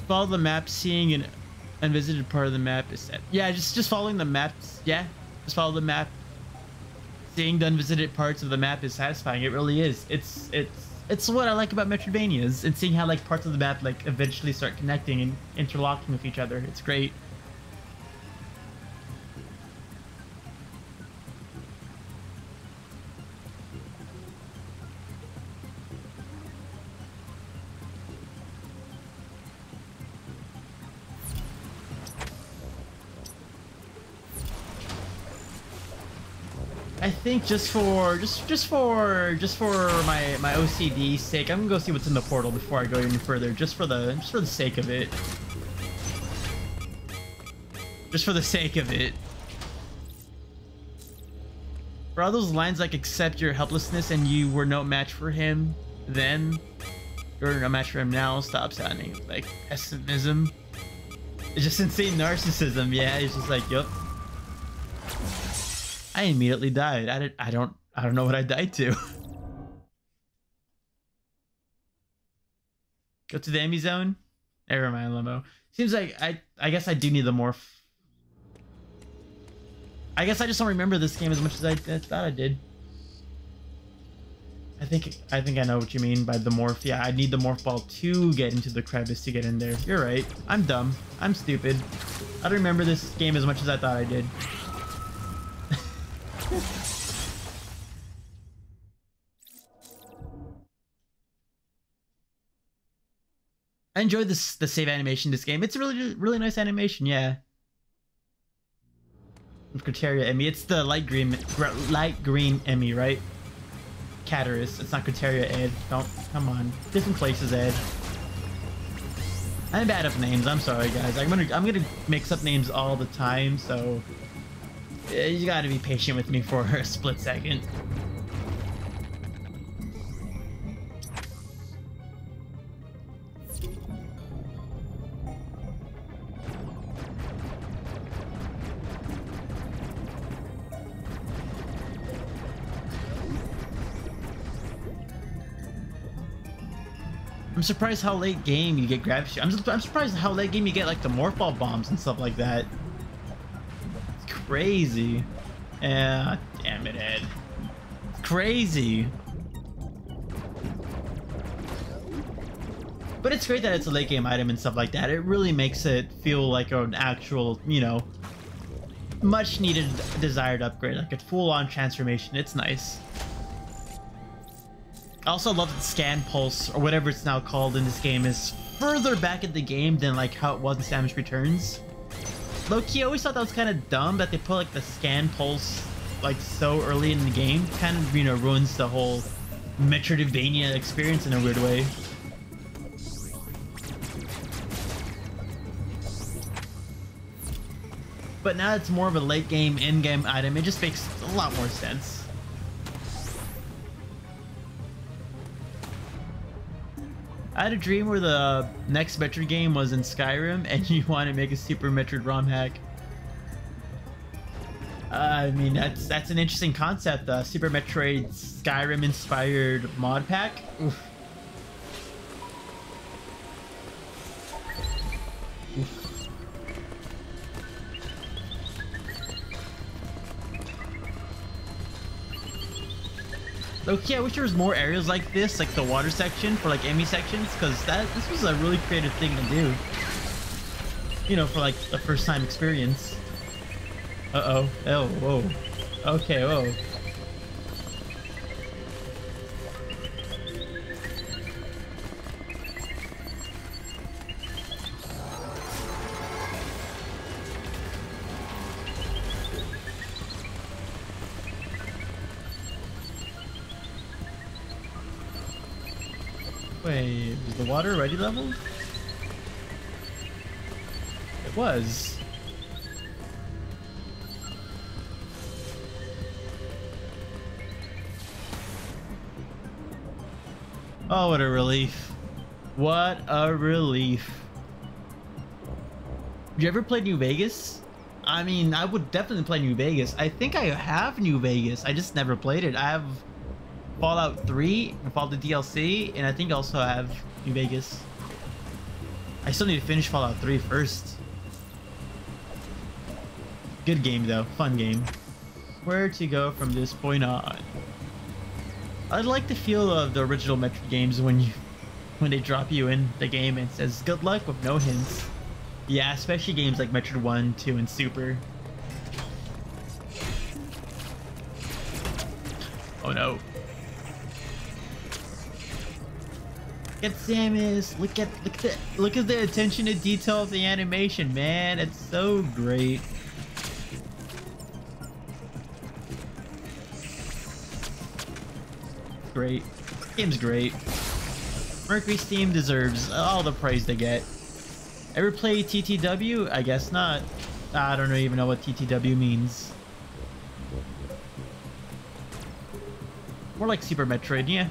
Follow the map, seeing an unvisited part of the map is set. Yeah, just following the maps. Yeah, just follow the map. Seeing the unvisited parts of the map is satisfying. It really is. It's what I like about Metroidvanias, and seeing how like parts of the map like eventually start connecting and interlocking with each other. It's great. I think just for my OCD sake, I'm gonna go see what's in the portal before I go any further. Just for the sake of it. Just for the sake of it. For all those lines like accept your helplessness and you were no match for him then, you're no match for him now, stop sounding like pessimism. It's just insane narcissism. Yeah, it's just like, yup. I immediately died. I don't know what I died to. Go to the Emmy zone. Never mind, Limo. Seems like I guess I do need the morph. I guess I just don't remember this game as much as I thought I did. I think I know what you mean by the morph. Yeah, I need the morph ball to get into the crevice to get in there. You're right. I'm dumb. I'm stupid. I don't remember this game as much as I thought I did. I enjoyed the save animation in this game. It's a really nice animation, yeah. Criteria Emmy. It's the light green Emmy, right? Caterus. It's not Criteria Ed. Don't come on. Different places, Ed. I'm bad at names. I'm sorry, guys. I'm gonna mix up names all the time, so you gotta be patient with me for a split second. I'm surprised how late game you get grab shoot. I'm surprised how late game you get like the morph ball bombs and stuff like that. It's crazy. Yeah, damn it, Ed. It's crazy. But it's great that it's a late game item and stuff like that. It really makes it feel like an actual, you know, much needed desired upgrade, like a full-on transformation. It's nice. I also love that Scan Pulse, or whatever it's now called in this game, is further back in the game than like how it was in Samus Returns. Low-key, I always thought that was kind of dumb that they put like the Scan Pulse like so early in the game. Kind of, you know, ruins the whole Metroidvania experience in a weird way. But now it's more of a late game, in-game item. It just makes a lot more sense. I had a dream where the next Metroid game was in Skyrim and you want to make a Super Metroid ROM hack. I mean, that's an interesting concept. Super Metroid Skyrim inspired mod pack. Oof. Oof. Okay, I wish there was more areas like this, like the water section for like Emmy sections, because this was a really creative thing to do. you know, for like a first time experience. Uh-oh. Oh, whoa. Okay, whoa. Wait, was the water already leveled? It was. Oh, what a relief. What a relief. Did you ever play New Vegas? I mean, I would definitely play New Vegas. I think I have New Vegas. I just never played it. I have Fallout 3 and Fallout DLC, and I think I also have New Vegas. I still need to finish Fallout 3 first. Good game though, fun game. Where to go from this point on? I like the feel of the original Metroid games when they drop you in the game and it says good luck with no hints. Yeah, especially games like Metroid 1, 2, and Super. Oh no. Look at Samus. Look at the attention to detail of the animation, man. It's so great. Great. Game's great. Mercury Steam deserves all the praise they get. Ever play TTW? I guess not. I don't even know what TTW means. More like Super Metroid, yeah.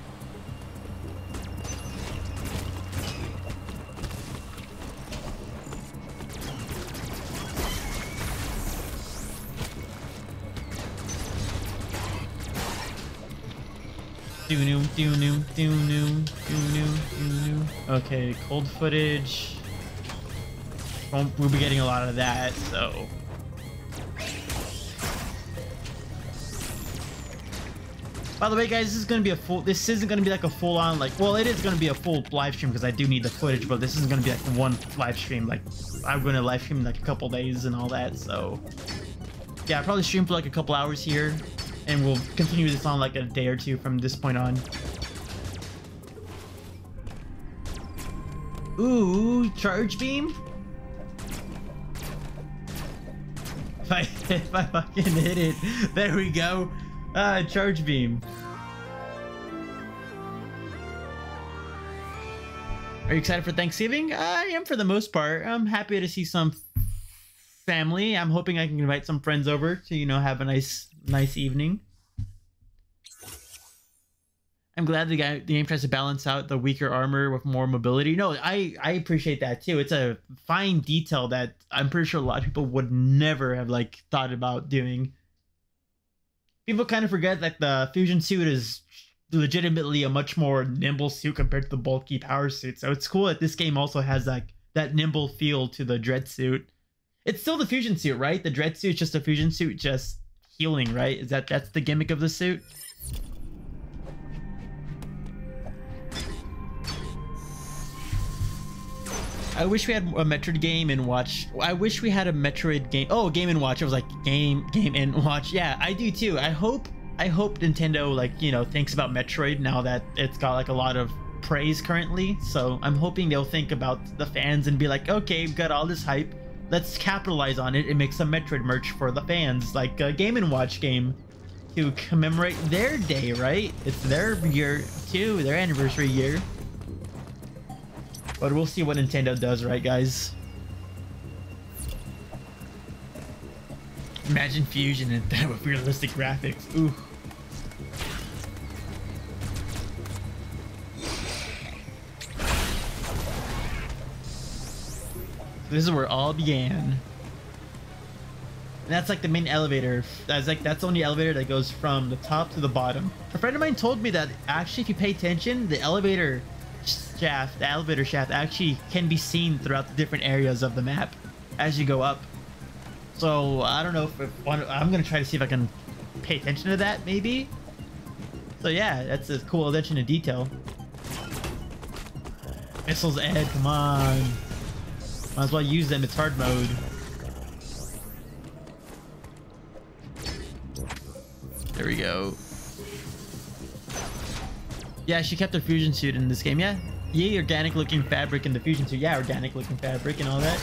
Okay, cold footage. We'll be getting a lot of that, so. By the way, guys, this isn't gonna be like a full-on, like, well, it is gonna be a full live stream because I do need the footage, but this isn't gonna be like one live stream. Like, I'm gonna live stream in like a couple days and all that, so. Yeah, I'll probably stream for like a couple hours here, and we'll continue this on like a day or two from this point on. Ooh, charge beam? If I fucking hit it, there we go. Charge beam. Are you excited for Thanksgiving? I am for the most part. I'm happy to see some family. I'm hoping I can invite some friends over to, you know, have a nice evening. I'm glad the game tries to balance out the weaker armor with more mobility. No, I appreciate that too. It's a fine detail that I'm pretty sure a lot of people would never have like thought about doing. People kind of forget that the fusion suit is legitimately a much more nimble suit compared to the bulky power suit. So it's cool that this game also has like that nimble feel to the dread suit. It's still the fusion suit, right? The dread suit is just a fusion suit, just healing, right? That's the gimmick of the suit? I wish we had a Metroid game and watch. I wish we had a Metroid game. Oh, Game and Watch. I was like game and watch. Yeah, I do too. I hope Nintendo, like, you know, thinks about Metroid now that it's got like a lot of praise currently. So I'm hoping they'll think about the fans and be like, okay, we've got all this hype. Let's capitalize on it and make some Metroid merch for the fans, like a Game and Watch game to commemorate their day, right? It's their year too, their anniversary year. But we'll see what Nintendo does, right, guys? Imagine Fusion and that with realistic graphics. Ooh. This is where it all began. And that's like the main elevator. That's the only elevator that goes from the top to the bottom. A friend of mine told me that actually, if you pay attention, the elevator shaft actually can be seen throughout the different areas of the map as you go up. So I don't know I'm gonna try to see if I can pay attention to that, maybe. So yeah, that's a cool attention to detail. Missiles Ed, come on. Might as well use them. It's hard mode. There we go. Yeah, she kept her fusion suit in this game. Yeah. Yay, organic looking fabric in the fusion suit. Yeah, organic looking fabric and all that.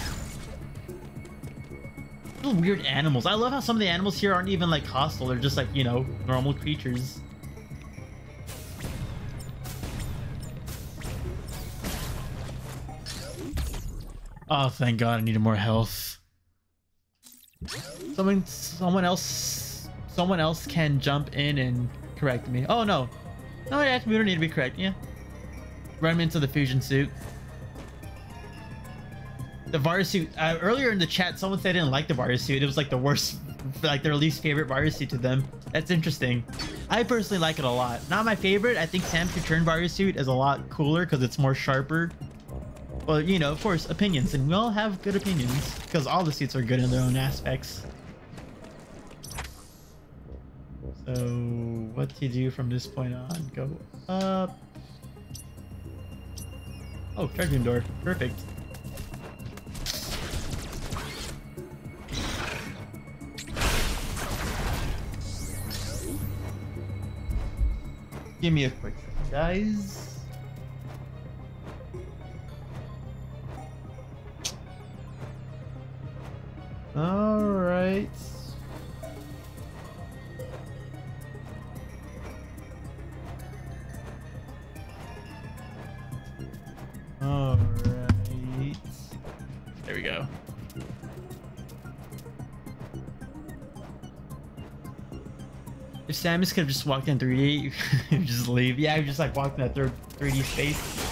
Little weird animals. I love how some of the animals here aren't even like hostile. They're just like, you know, normal creatures. Oh, thank God, I needed more health. Someone else can jump in and correct me. Oh no. No, yeah, we don't need to be correct. Yeah. Run into the fusion suit. The virus suit. Earlier in the chat, someone said they didn't like the virus suit. It was like the worst, like their least favorite virus suit to them. That's interesting. I personally like it a lot. Not my favorite. I think Sam's return virus suit is a lot cooler because it's more sharper. Well, you know, of course, opinions, and we all have good opinions because all the suits are good in their own aspects. So, what to do from this point on? Go up. Oh, charge room door. Perfect. Give me a quick second, guys. All right. All right. There we go. If Samus could have just walked in 3D, just leave. Yeah, I just like walked in that 3D space.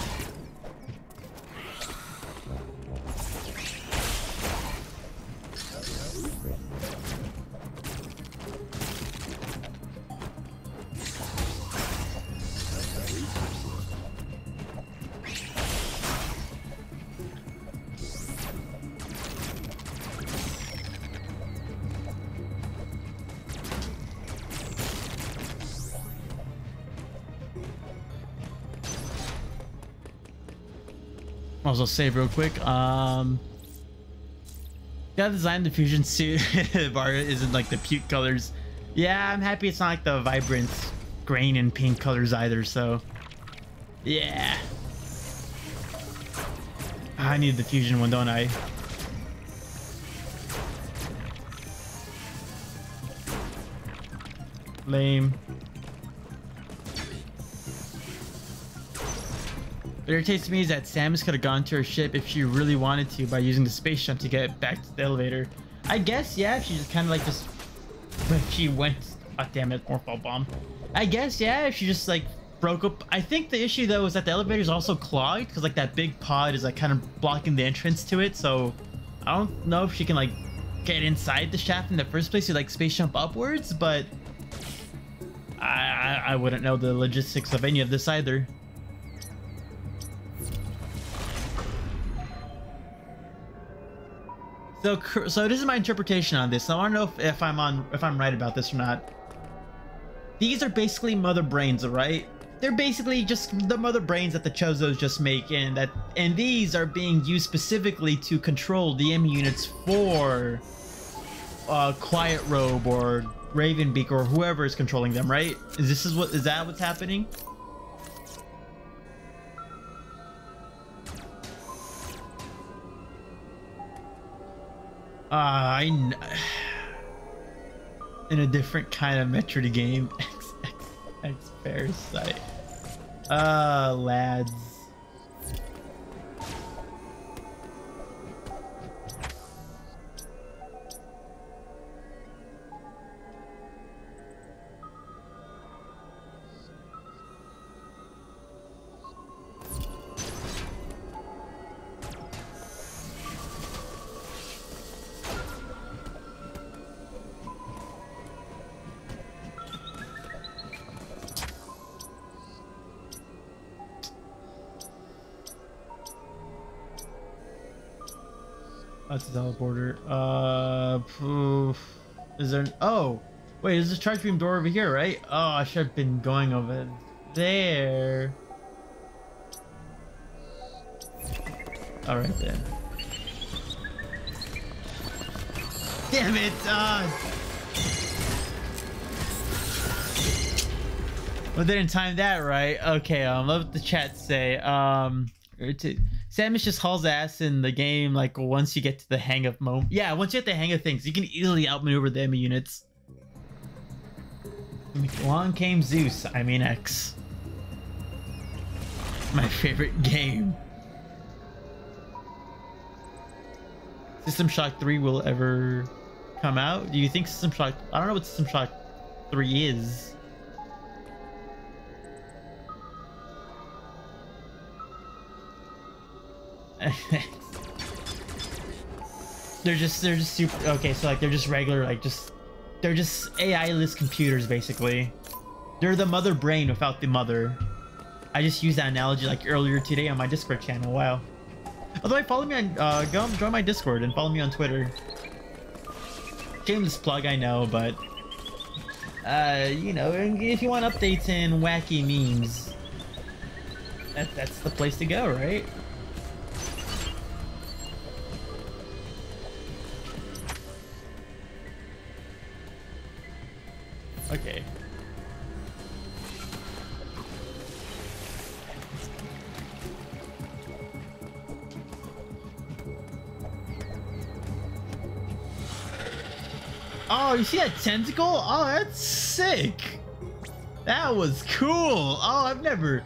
Also save real quick. Gotta design the fusion suit. Bar isn't like the puke colors. Yeah, I'm happy it's not like the vibrant green and pink colors either, so yeah. I need the fusion one, don't I? Lame. What irritates me is that Samus could have gone to her ship if she really wanted to by using the space jump to get back to the elevator. I guess, yeah, if she just kind of like just... If she went... Oh, damn it, Morphle Bomb. I guess, yeah, if she just like broke up... I think the issue though is that the elevator is also clogged because like that big pod is like kind of blocking the entrance to it, so... I don't know if she can like get inside the shaft in the first place to like space jump upwards, but... I wouldn't know the logistics of any of this either. So this is my interpretation on this. I want to know if I'm right about this or not. These are basically mother brains, right? They're basically just the mother brains that the Chozos just make, and these are being used specifically to control DM units for Quiet Robe or Ravenbeak or whoever is controlling them, right? Is that what's happening? In a different kind of Metroid game. X Parasite. Lads. That's a teleporter. Is there oh wait, there's a charge beam door over here, right? Oh, I should have been going over there. All right then. Damn it! Well, they didn't time that right. Okay, what the chat say? Samus just hauls ass in the game, like, once you get to the hang of yeah, once you get the hang of things, you can easily outmaneuver the enemy units. Along came Zeus, I mean X. My favorite game. System Shock 3 will ever come out? Do you think System Shock... I don't know what System Shock 3 is. they're just super okay, so like they're just regular, like they're just AI-less computers basically. They're the mother brain without the mother. I just used that analogy like earlier today on my Discord channel. Wow. Although follow me on go join my Discord and follow me on Twitter. Shameless plug, I know, but you know, if you want updates and wacky memes, that's the place to go, right? Okay. Oh, you see that tentacle? Oh, that's sick. That was cool. Oh, I've never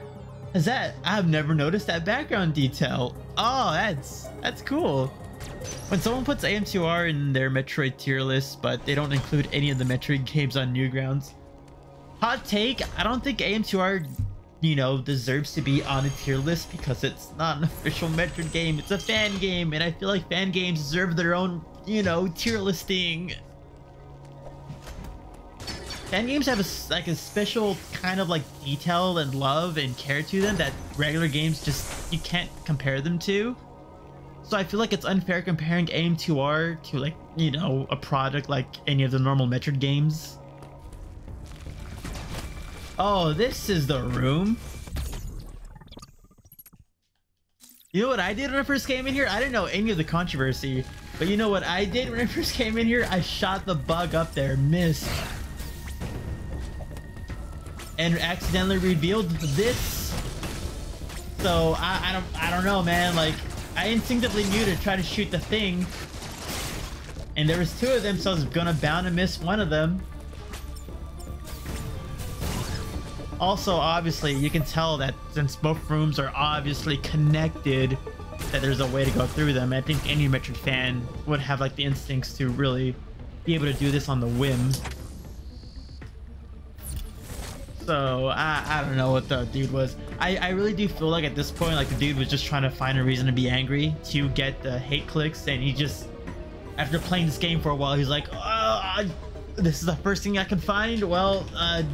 noticed that background detail. Oh, that's cool. When someone puts AM2R in their Metroid tier list, but they don't include any of the Metroid games on Newgrounds. Hot take, I don't think AM2R, you know, deserves to be on a tier list because it's not an official Metroid game. It's a fan game, and I feel like fan games deserve their own, you know, tier listing. Fan games have a special kind of like detail and love and care to them that regular games just, you can't compare them to. So I feel like it's unfair comparing AM2R to, like, you know, a product like any of the normal Metroid games. Oh, this is the room. You know what I did when I first came in here? I didn't know any of the controversy, but you know what I did when I first came in here? I shot the bug up there, missed, and accidentally revealed this. So I don't know, man. Like, I instinctively knew to try to shoot the thing, and there was two of them, so I was bound to miss one of them. Also, obviously, you can tell that since both rooms are obviously connected, that there's a way to go through them. I think any Metroid fan would have like the instincts to really be able to do this on the whim. So I don't know what the dude was. I really do feel like at this point, like, the dude was just trying to find a reason to be angry to get the hate clicks, and he just, after playing this game for a while, he's like, oh, this is the first thing I can find. Well,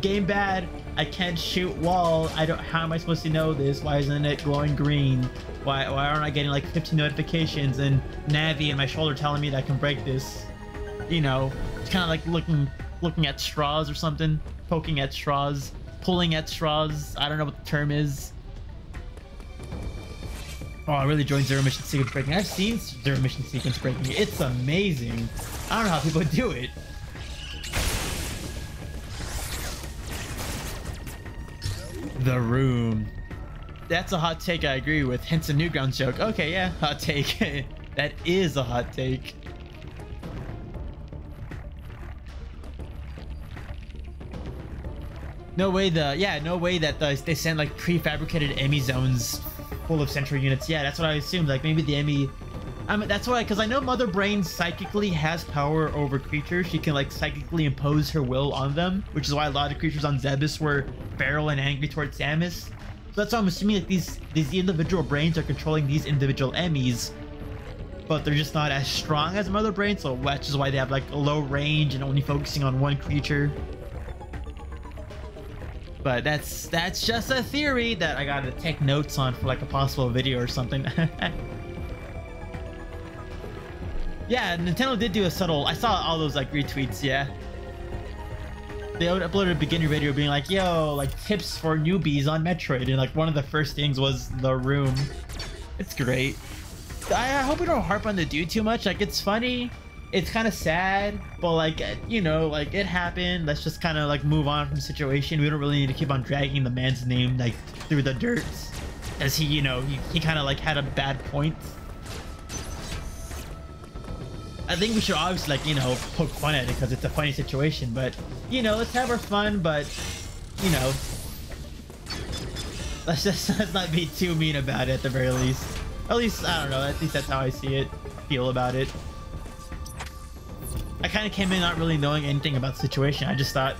game bad. I can't shoot wall. How am I supposed to know this? Why isn't it glowing green? Why aren't I getting like 15 notifications and Navi in my shoulder telling me that I can break this? You know, it's kind of like looking at straws or something, poking at straws, pulling at straws. I don't know what the term is. Oh, I really enjoyed Zero Mission Sequence Breaking. I've seen Zero Mission Sequence Breaking. It's amazing. I don't know how people do it. The room. That's a hot take I agree with. Hence a Newgrounds joke. Okay, yeah, hot take. That is a hot take. No way that they sent like prefabricated EMI zones full of sentry units. Yeah, that's what I assumed. Like maybe the EMI. That's why, because I know Mother Brain psychically has power over creatures. She can like psychically impose her will on them, which is why a lot of creatures on Zebes were feral and angry towards Samus. So that's why I'm assuming that these individual brains are controlling these individual EMIs, but they're just not as strong as Mother Brain. So which is why they have like a low range and only focusing on one creature. But that's just a theory that I gotta take notes on for like a possible video or something. Yeah, Nintendo did do a subtle. I saw all those like retweets. Yeah, they uploaded a beginner video being like, "Yo, like tips for newbies on Metroid," and like one of the first things was the room. It's great. I hope we don't harp on the dude too much. Like, it's funny, it's kind of sad, but like, you know, like it happened. Let's just kind of like move on from the situation. We don't really need to keep on dragging the man's name like through the dirt, as he, you know, he kind of like had a bad point. I think we should obviously, like, you know, poke fun at it because it's a funny situation, but, you know, let's have our fun, but, you know, let's not be too mean about it at the very least. At least, I don't know, at least that's how I see it, feel about it. I kind of came in not really knowing anything about the situation. I just thought,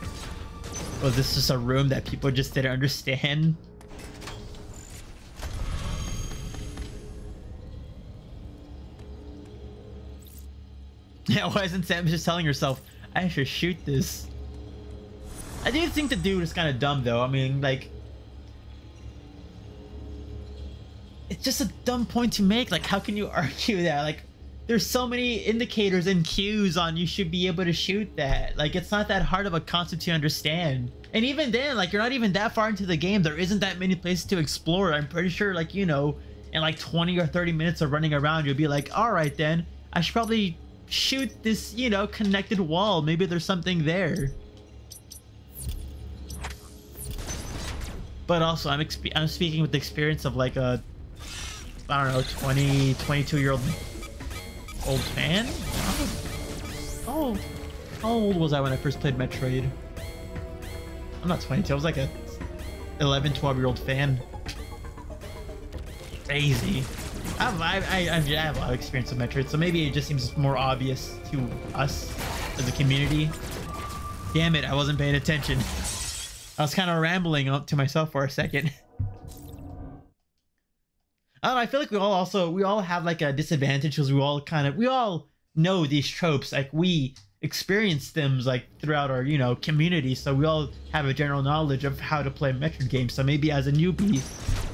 was this just a room that people just didn't understand? Yeah, why isn't Sam just telling herself, I should shoot this? I do think the dude is kind of dumb though. I mean, like, it's just a dumb point to make. Like, how can you argue that? Like, there's so many indicators and cues on you should be able to shoot that. Like, it's not that hard of a concept to understand. And even then, like, you're not even that far into the game. There isn't that many places to explore. I'm pretty sure, like, you know, in like 20 or 30 minutes of running around, you'll be like, all right then, I should probably shoot this, you know, connected wall. Maybe there's something there. But also, I'm speaking with the experience of like a, I don't know, 22-year-old fan? Oh, how old was I when I first played Metroid? I'm not 22, I was like a 11, 12-year-old fan. Crazy. I have a lot of experience with Metroid, so maybe it just seems more obvious to us as a community. Damn it, I wasn't paying attention. I was kind of rambling up to myself for a second. I don't know, I feel like we all have like a disadvantage because we all know these tropes. Like, we experience them like throughout our, you know, community, so we all have a general knowledge of how to play Metroid games. So maybe as a newbie,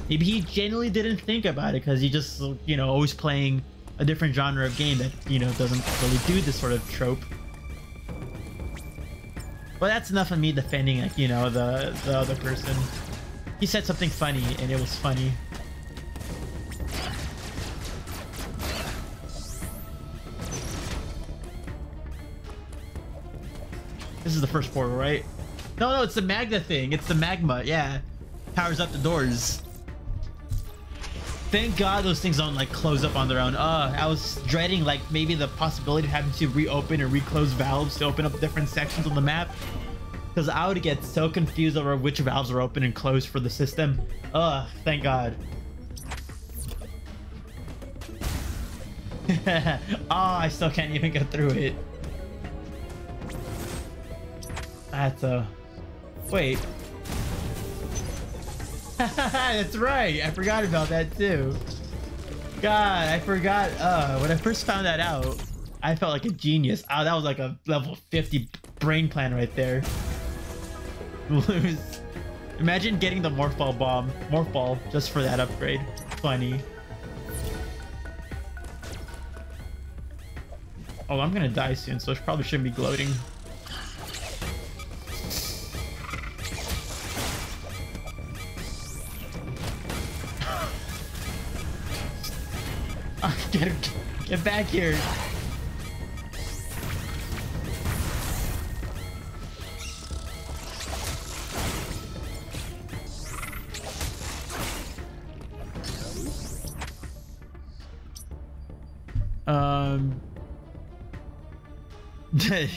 maybe he genuinely didn't think about it because he just, you know, always playing a different genre of game that, you know, doesn't really do this sort of trope. But that's enough of me defending, like, you know, the other person. He said something funny and it was funny. This is the first portal, right? No, it's the magma thing. It's the magma, yeah. Powers up the doors. Thank God those things don't like close up on their own. I was dreading like maybe the possibility of having to reopen and reclose valves to open up different sections on the map. Because I would get so confused over which valves are open and closed for the system. Thank God. I still can't even get through it. That's wait. That's right. I forgot about that too. God, I forgot. When I first found that out, I felt like a genius. Oh, that was like a level 50 brain plan right there. Imagine getting the morph ball just for that upgrade. Funny. Oh, I'm gonna die soon, so I probably shouldn't be gloating. Get back here.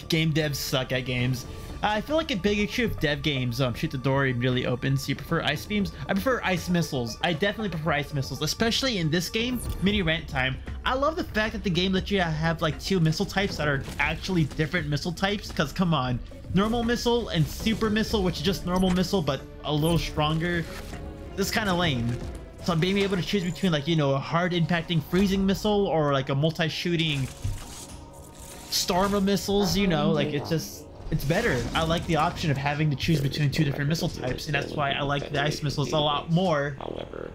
Game devs suck at games. I feel like a big issue of dev games shoot the door really opens. You prefer ice beams? I prefer ice missiles. I definitely prefer ice missiles, especially in this game. Mini rant time. I love the fact that the game lets you have like 2 missile types that are actually different missile types. Because come on, normal missile and super missile, which is just normal missile but a little stronger. This is kind of lame. So being able to choose between, like, you know, a hard impacting freezing missile or like a multi-shooting storm of missiles, you know, like it's better. I like the option of having to choose between 2 different missile types, and that's why I like the ice missiles a lot more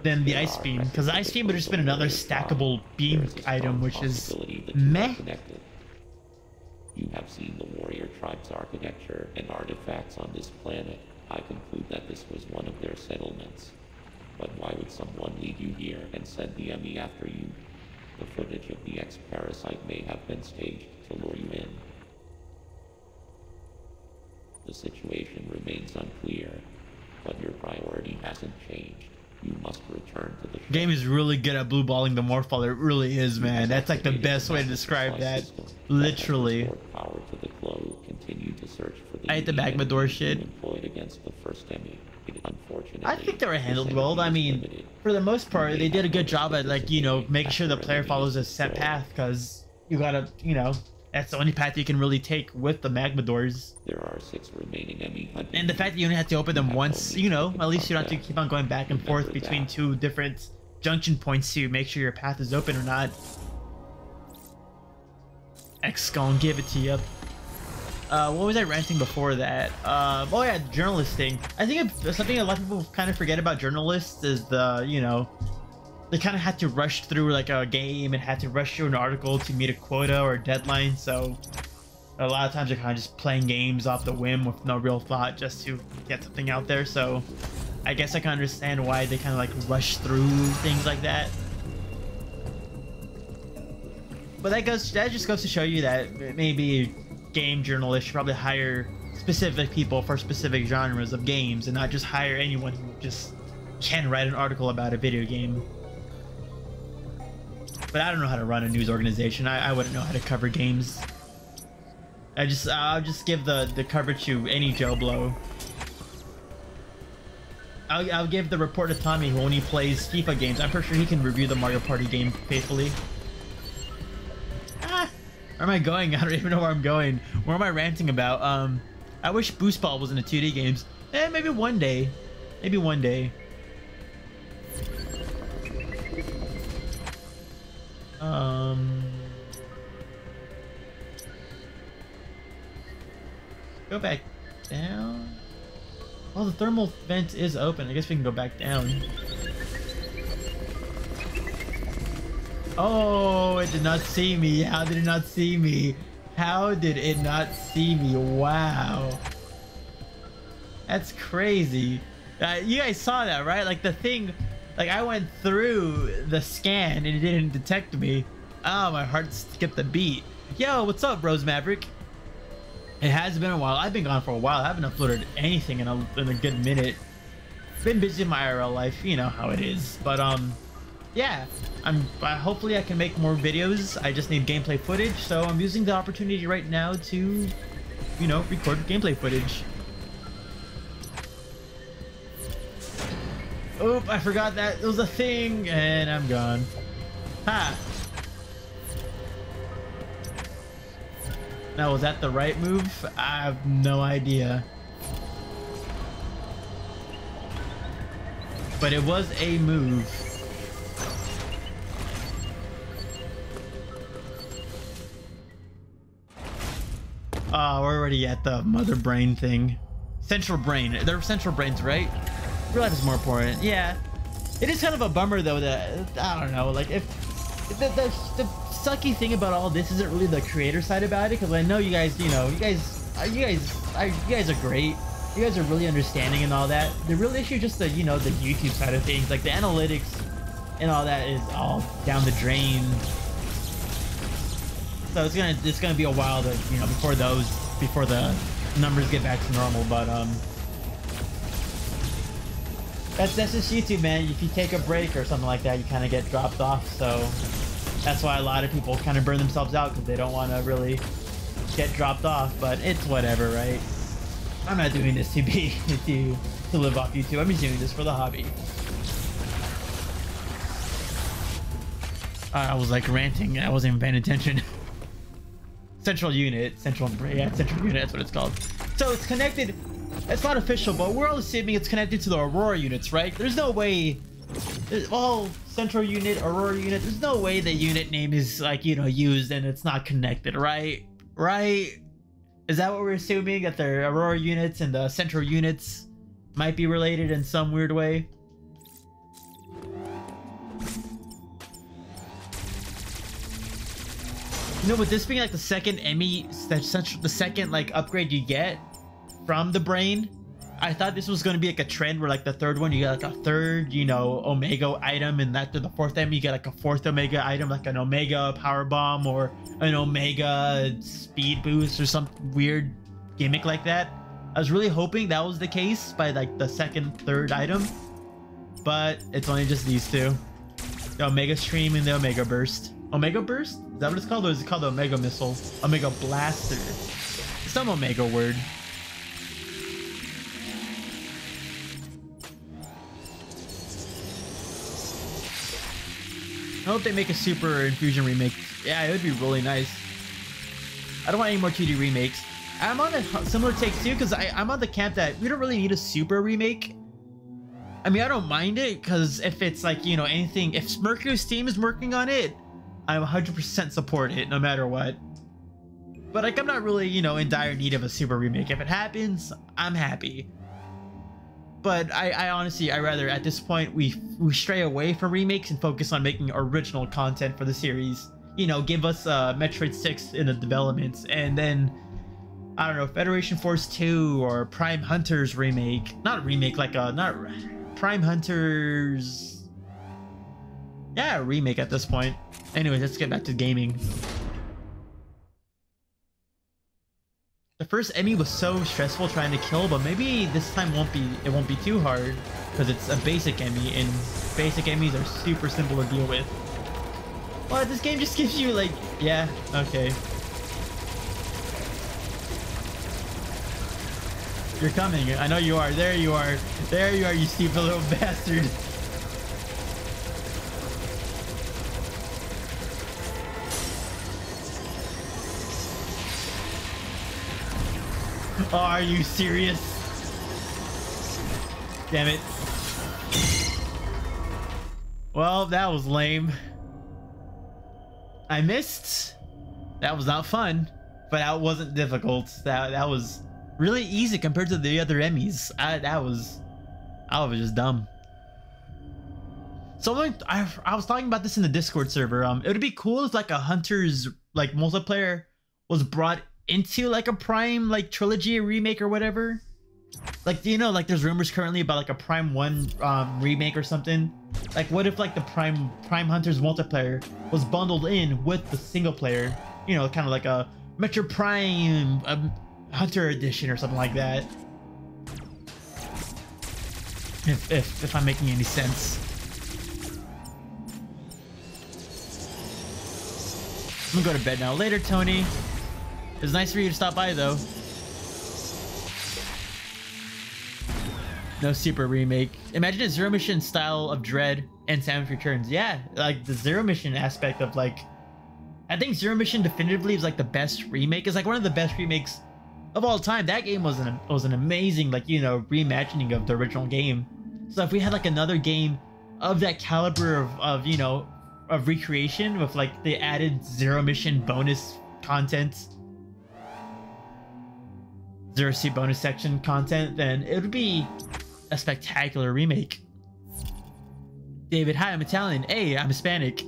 than the ice beam, because the ice beam would just been another stackable beam item, which is meh. You have seen the warrior tribe's architecture and artifacts on this planet. I conclude that this was one of their settlements. But why would someone lead you here and send the enemy after you? The footage of the X-Parasite may have been staged to lure you in. The situation remains unclear, but your priority hasn't changed. You must return to the ship. Game is really good at blue balling the Morphball. It really is, man. That's like the best way to describe that. Literally. Power to the globe. Continue to search for the I hate the magma door shit. employed against the first enemy. Unfortunately, I think they were handled well. I mean, for the most part, they did a good job at, like, you know, making sure the player follows a set path, because you gotta, you know, that's the only path you can really take with the magma doors. There are 6 remaining enemy hunters. And the fact that you only have to open them once, you know, at least you don't have to keep on going back and forth between 2 different junction points to make sure your path is open or not. X gonna give it to you. What was I ranting before that? Oh yeah, journalist thing. I think something a lot of people kind of forget about journalists is the, you know, they kind of had to rush through like a game and had to rush through an article to meet a quota or a deadline. So a lot of times they're kind of just playing games off the whim with no real thought just to get something out there. So I guess I can understand why they kind of like rush through things like that. But that just goes to show you that maybe game journalists should probably hire specific people for specific genres of games and not just hire anyone who just can write an article about a video game. But I don't know how to run a news organization. I wouldn't know how to cover games. I'll just give the coverage to any Joe Blow. I'll give the report to Tommy, who only plays FIFA games. I'm pretty sure he can review the Mario Party game faithfully. Where am I going? I don't even know where I'm going. What am I ranting about? I wish Boost Ball was in the 2D games. Maybe one day. Maybe one day. Go back down. Oh, the thermal vent is open. I guess we can go back down. Oh, it did not see me. How did it not see me? How did it not see me? Wow. That's crazy. You guys saw that, right? Like the thing, like I went through the scan and it didn't detect me. Oh, my heart skipped a beat. Yo, what's up, Rose Maverick? It has been a while. I've been gone for a while. I haven't uploaded anything in a good minute. Been busy in my IRL life, you know how it is. But yeah, hopefully I can make more videos. I just need gameplay footage, so I'm using the opportunity right now to, you know, record gameplay footage. Oop, I forgot that it was a thing, and I'm gone. Ha! Now, was that the right move? I have no idea. But it was a move. Oh, we're already at the mother brain thing. Central brain. They're central brains, right? Real life is more important. Yeah. It is kind of a bummer though that, I don't know, like if the sucky thing about all this isn't really the creator side about it, because I know you guys, you know, you guys are great. You guys are really understanding and all that. The real issue is just the, you know, the YouTube side of things, like the analytics and all that is all down the drain. So it's gonna be a while to, you know, before the numbers get back to normal. But that's just YouTube, man. If you take a break or something like that, you kind of get dropped off. So that's why a lot of people kind of burn themselves out, because they don't want to really get dropped off. But it's whatever, right? I'm not doing this to live off YouTube. I'm just doing this for the hobby. I was like ranting. I wasn't even paying attention. Central unit, central unit, that's what it's called. So it's connected. It's not official, but we're all assuming it's connected to the Aurora units, right? There's no way. Well, central unit, Aurora unit. There's no way the unit name is, like, you know, used and it's not connected, right? Right? Is that what we're assuming, that the Aurora units and the central units might be related in some weird way? You know, with this being like the second Emmy, the second like upgrade you get from the brain, I thought this was going to be like a trend where like the third one, you get like a third, you know, Omega item, and after the fourth item, you get like a fourth Omega item, like an Omega Power Bomb or an Omega Speed Boost or some weird gimmick like that. I was really hoping that was the case by like the second, third item, but it's only just these two. The Omega Stream and the Omega Burst. Omega Burst? Is that what it's called? Or is it called the Omega Missile? Omega Blaster. Some Omega word. I hope they make a Super Infusion remake. Yeah, it would be really nice. I don't want any more 2D remakes. I'm on a similar take too, because I'm on the camp that we don't really need a Super remake. I mean, I don't mind it, because if it's like, you know, anything, if Mercury's team is working on it, I 100% support it, no matter what. But like, I'm not really, you know, in dire need of a Super remake. If it happens, I'm happy. But I honestly, I rather at this point we stray away from remakes and focus on making original content for the series. You know, give us Metroid 6 in the developments, and then I don't know, Federation Force 2 or Prime Hunters remake. Not remake, like a not Prime Hunters. Yeah, a remake at this point. Anyways, let's get back to gaming. The first Emmy was so stressful trying to kill, but maybe this time it won't be too hard, because it's a basic Emmy, and basic Emmys are super simple to deal with. What? This game just gives you like, yeah, okay. You're coming. I know you are. There you are. There you are, you stupid little bastard. Oh, are you serious? Damn it. Well, that was lame. I missed. That was not fun, but that wasn't difficult. That was really easy compared to the other Emmys. I was just dumb. Someone, I was talking about this in the Discord server. It would be cool if like a Hunters like multiplayer was brought into like a Prime like trilogy remake or whatever. Like, you know, like there's rumors currently about like a Prime 1 remake or something. Like, what if like the Prime Hunters multiplayer was bundled in with the single player? You know, kind of like a Metro Prime Hunter edition or something like that. If I'm making any sense. I'm gonna go to bed now. Later, Tony. It was nice for you to stop by, though. No Super remake. Imagine a Zero Mission style of Dread and Samus Returns. Yeah, like the Zero Mission aspect of like, I think Zero Mission definitively is like the best remake. It's like one of the best remakes of all time. That game was an amazing, like, you know, reimagining of the original game. So if we had like another game of that caliber of you know, of recreation with like the added Zero Mission bonus content, Zero Suit bonus section content, then it would be a spectacular remake. David, hi, I'm Italian. Hey, I'm Hispanic.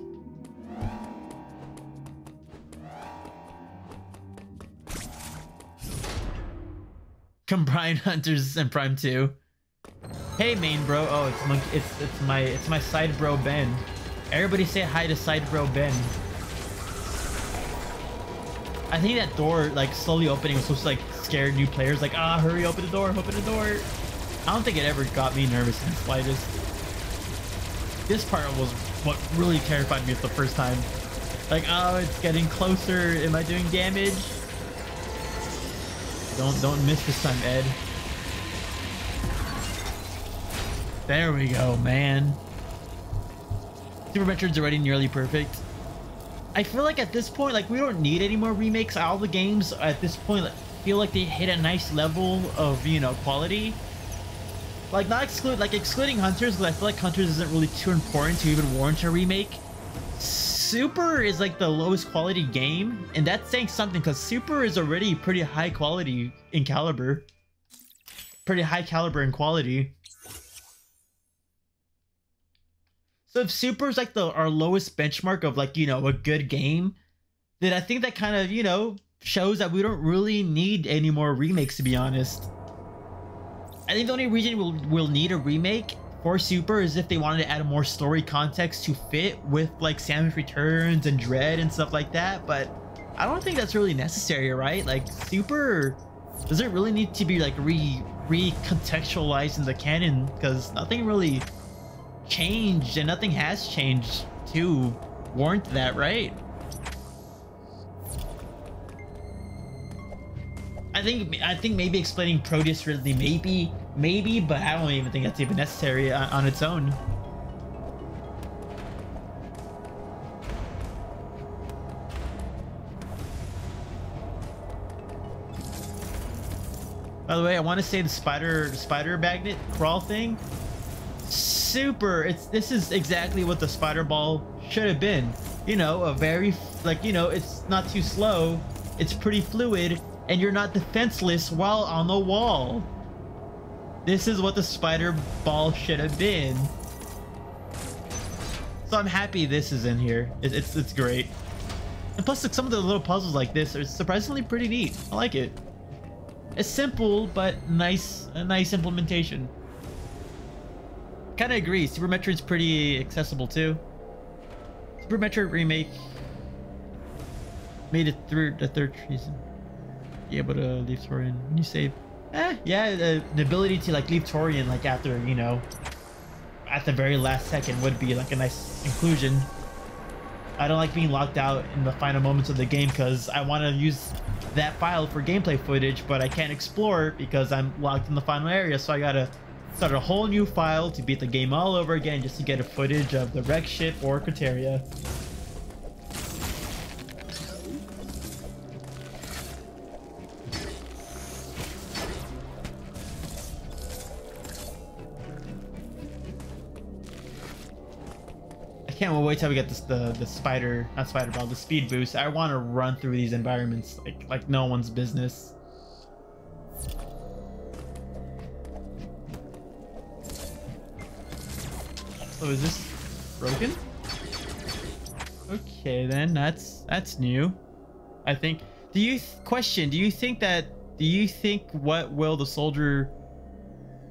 Combine Hunters and Prime 2. Hey, main bro. Oh, it's Monkey. It's my side bro Ben. Everybody say hi to side bro Ben. I think that door, like, slowly opening was supposed to, like, scare new players. Like, ah, hurry, open the door, open the door. I don't think it ever got me nervous in the slightest. This part was what really terrified me the first time. Like, oh, it's getting closer. Am I doing damage? Don't miss this time, Ed. There we go, man. Super Metroid's already nearly perfect. I feel like at this point, like, we don't need any more remakes. All the games at this point, like, feel like they hit a nice level of, you know, quality. Like, not excluding Hunters, because I feel like Hunters isn't really too important to even warrant a remake. Super is like the lowest quality game, and that's saying something, because Super is already pretty high quality in caliber. Pretty high caliber in quality. So if Super is like our lowest benchmark of, like, you know, a good game, then I think that kind of, you know, shows that we don't really need any more remakes, to be honest. I think the only reason we'll need a remake for Super is if they wanted to add more story context to fit with like Samus Returns and Dread and stuff like that, but I don't think that's really necessary, right? Like Super doesn't really need to be like recontextualized in the canon because nothing really changed and nothing has changed to warrant that, right? I think maybe explaining Proteus really maybe, but I don't even think that's even necessary on its own. By the way, I want to say the spider magnet crawl thing, super. This is exactly what the spider ball should have been. You know, a very like, you know, it's not too slow, it's pretty fluid, and you're not defenseless while on the wall. This is what the spider ball should have been. So I'm happy this is in here. It's great. And plus, like, some of the little puzzles like this are surprisingly pretty neat. I like it. It's simple, but a nice implementation. Kind of agree. Super Metroid's pretty accessible too. Super Metroid Remake made it through the third season. Be able to leave Torian when you save. Yeah, the ability to like leave Torian like after, you know, at the very last second would be like a nice inclusion. I don't like being locked out in the final moments of the game because I want to use that file for gameplay footage, but I can't explore because I'm locked in the final area, so I gotta start a whole new file to beat the game all over again just to get a footage of the wreck ship or Criteria. I can't wait till we get the spider, not spider ball, the speed boost. I want to run through these environments like no one's business. So is this broken? Okay, then that's new. I think. Do you think what will the soldier?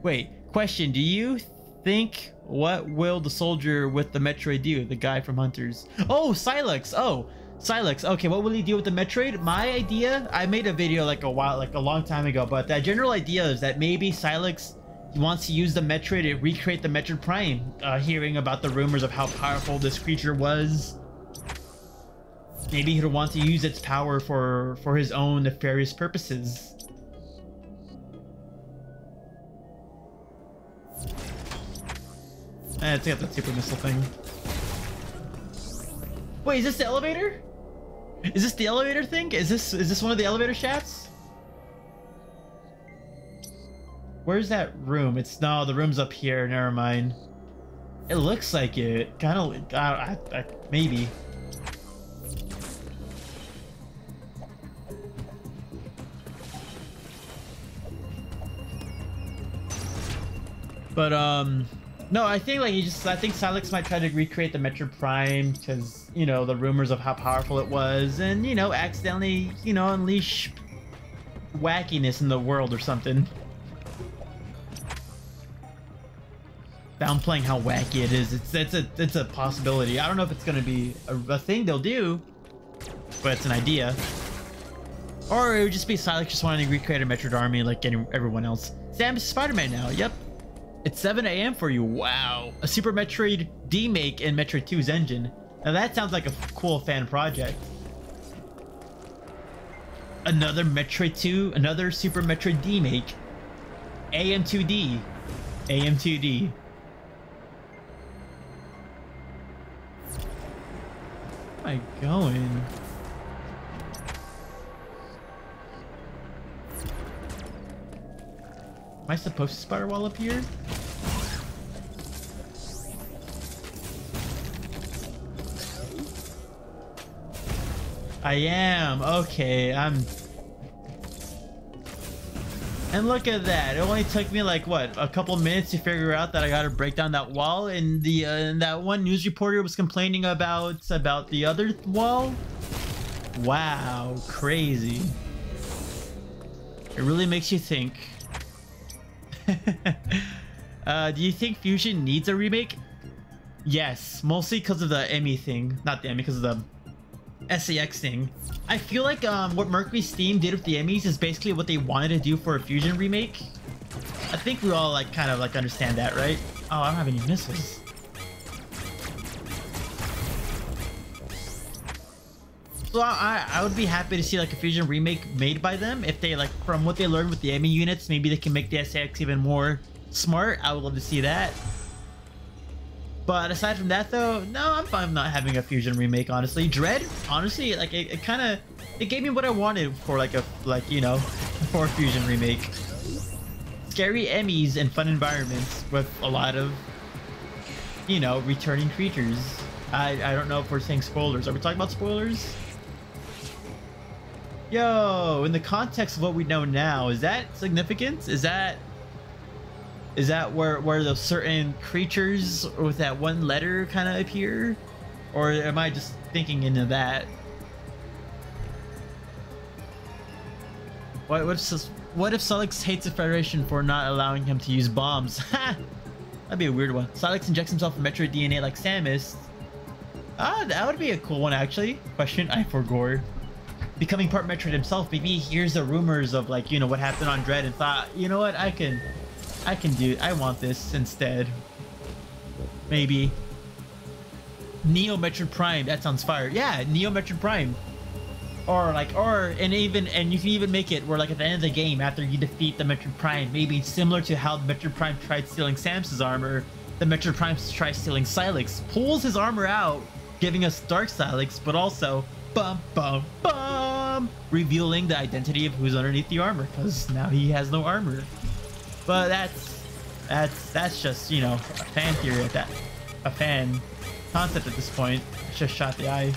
Wait, question. Do you think what will the soldier with the Metroid do? The guy from Hunters. Oh, Silex. Oh, Silex. Okay, what will he do with the Metroid? My idea. I made a video like a long time ago, but the general idea is that maybe Silex wants to use the Metroid to recreate the Metroid Prime. Hearing about the rumors of how powerful this creature was. Maybe he'll want to use its power for his own nefarious purposes. Let's get the super missile thing. Wait, is this the elevator? Is this the elevator thing? Is this one of the elevator shafts? Where's that room? No, the room's up here. Never mind. It looks like it. Kind of. Maybe. But no, I think I think Silex might try to recreate the Metroid Prime because, you know, the rumors of how powerful it was, and, you know, accidentally, you know, unleash wackiness in the world or something. Downplaying how wacky it is. It's a possibility. I don't know if it's gonna be a thing they'll do, but it's an idea. Or it would just be Silex just wanting to recreate a Metroid army like everyone else. Sam is Spider-Man now. Yep. It's 7 AM for you. Wow. A Super Metroid D-make in Metroid 2's engine. Now that sounds like a cool fan project. Another Metroid 2, another Super Metroid D-make. AM2D. AM2D. Where am I going? Am I supposed to spider wall up here? I am. Okay, And look at that. It only took me like, what, a couple minutes to figure out that I gotta break down that wall, and that one news reporter was complaining about the other wall? Wow, crazy. It really makes you think. Do you think Fusion needs a remake? Yes, mostly because of the Emmy thing. Not the Emmy, because of the SAX thing. I feel like what Mercury's Steam did with the Emmys is basically what they wanted to do for a Fusion remake. I think we all like kind of like understand that, right? Oh, I don't have any missiles. So I would be happy to see like a Fusion remake made by them if they like from what they learned with the Emmy units, maybe they can make the SAX even more smart. I would love to see that. But aside from that though, no, I'm fine not having a Fusion remake, honestly. Dread, honestly, like it kind of it gave me what I wanted for like you know, for a Fusion remake. Scary Emmys and fun environments with a lot of, you know, returning creatures. I don't know if we're saying spoilers. Are we talking about spoilers? Yo, in the context of what we know now, is that significant? Is that where those certain creatures with that one letter kind of appear? Or am I just thinking into that? What if Solix hates the Federation for not allowing him to use bombs? That'd be a weird one. Solix injects himself with Metroid DNA like Samus. Ah, that would be a cool one actually. Question I forgot. Becoming part Metroid himself, maybe he hears the rumors of like, you know, what happened on Dread and thought, you know what, I want this instead. Maybe. Neo Metroid Prime, that sounds fire. Yeah, Neo Metroid Prime. And you can even make it where like at the end of the game, after you defeat the Metroid Prime, maybe similar to how the Metroid Prime tried stealing Samus's armor, the Metroid Prime tries stealing Sylix, pulls his armor out, giving us Dark Sylix, but also bum bum bum, revealing the identity of who's underneath the armor, because now he has no armor. But that's just, you know, a fan theory a fan concept at this point. It's just shot the eye.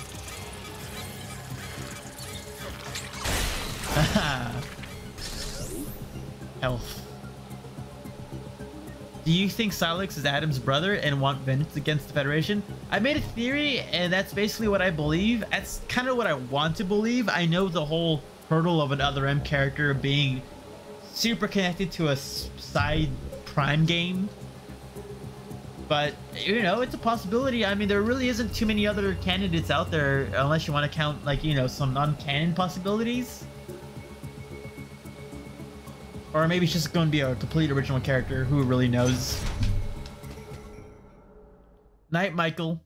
Health. Do you think Sylix is Adam's brother and want vengeance against the Federation? I made a theory, and that's basically what I believe. That's kind of what I want to believe. I know the whole hurdle of another M character being super connected to a side Prime game, but you know, it's a possibility. I mean, there really isn't too many other candidates out there unless you want to count like, you know, some non-canon possibilities. Or maybe it's just going to be a complete original character. Who really knows? Night, Michael.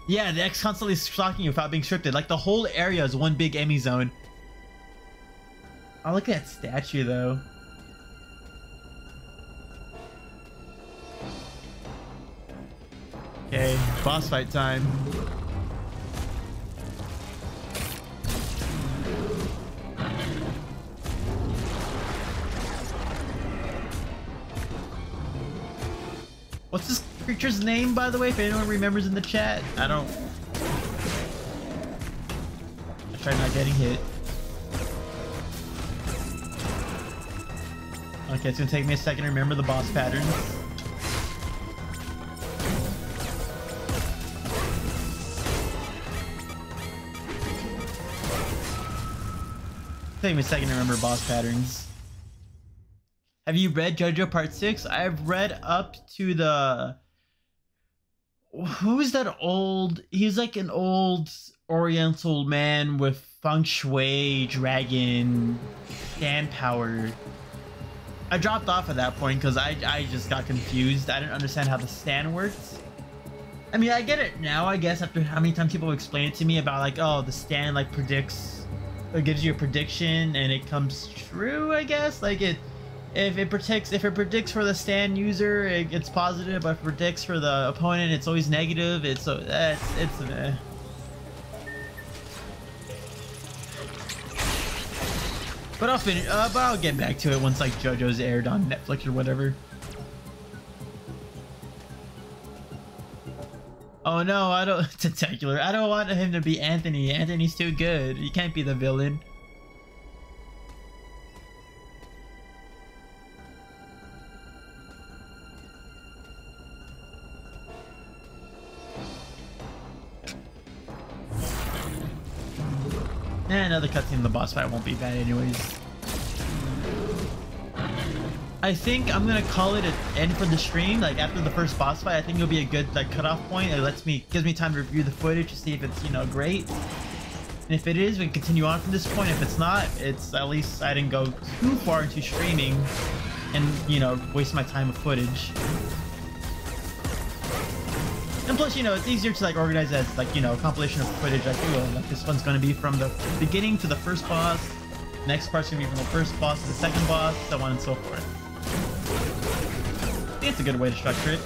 Yeah, the X constantly stalking you without being scripted. Like the whole area is one big Emmy zone. Oh, look at that statue though. Okay, boss fight time. What's this creature's name, by the way, if anyone remembers in the chat? I don't... I tried not getting hit. Okay, it's gonna take me a second to remember the boss patterns. Take me a second to remember boss patterns. Have you read JoJo Part 6? I've read up to the... Who's that old... He's like an old oriental man with feng shui, dragon, stand power. I dropped off at that point because I just got confused. I didn't understand how the stand worked. I mean, I get it now, I guess, after how many times people explain it to me about like, oh, the stand like predicts... It gives you a prediction and it comes true, I guess. Like if it predicts for the stand user, it's positive, but if it predicts for the opponent, it's always negative. It's but I'll finish. But I'll get back to it once like JoJo's aired on Netflix or whatever. Oh no, I don't. Tentacular. I don't want him to be Anthony. Anthony's too good. He can't be the villain. Another cutscene in the boss fight won't be bad anyways. I think I'm gonna call it an end for the stream. Like after the first boss fight, I think it'll be a good like cutoff point. It gives me time to review the footage to see if it's, you know, great. And if it is, we can continue on from this point. If it's not, it's at least I didn't go too far into streaming and, you know, waste my time with footage. And plus, you know, it's easier to like organize as like, you know, a compilation of footage. Like, ooh, like this one's gonna be from the beginning to the first boss. Next part's gonna be from the first boss to the second boss, so on and so forth. I think it's a good way to structure it.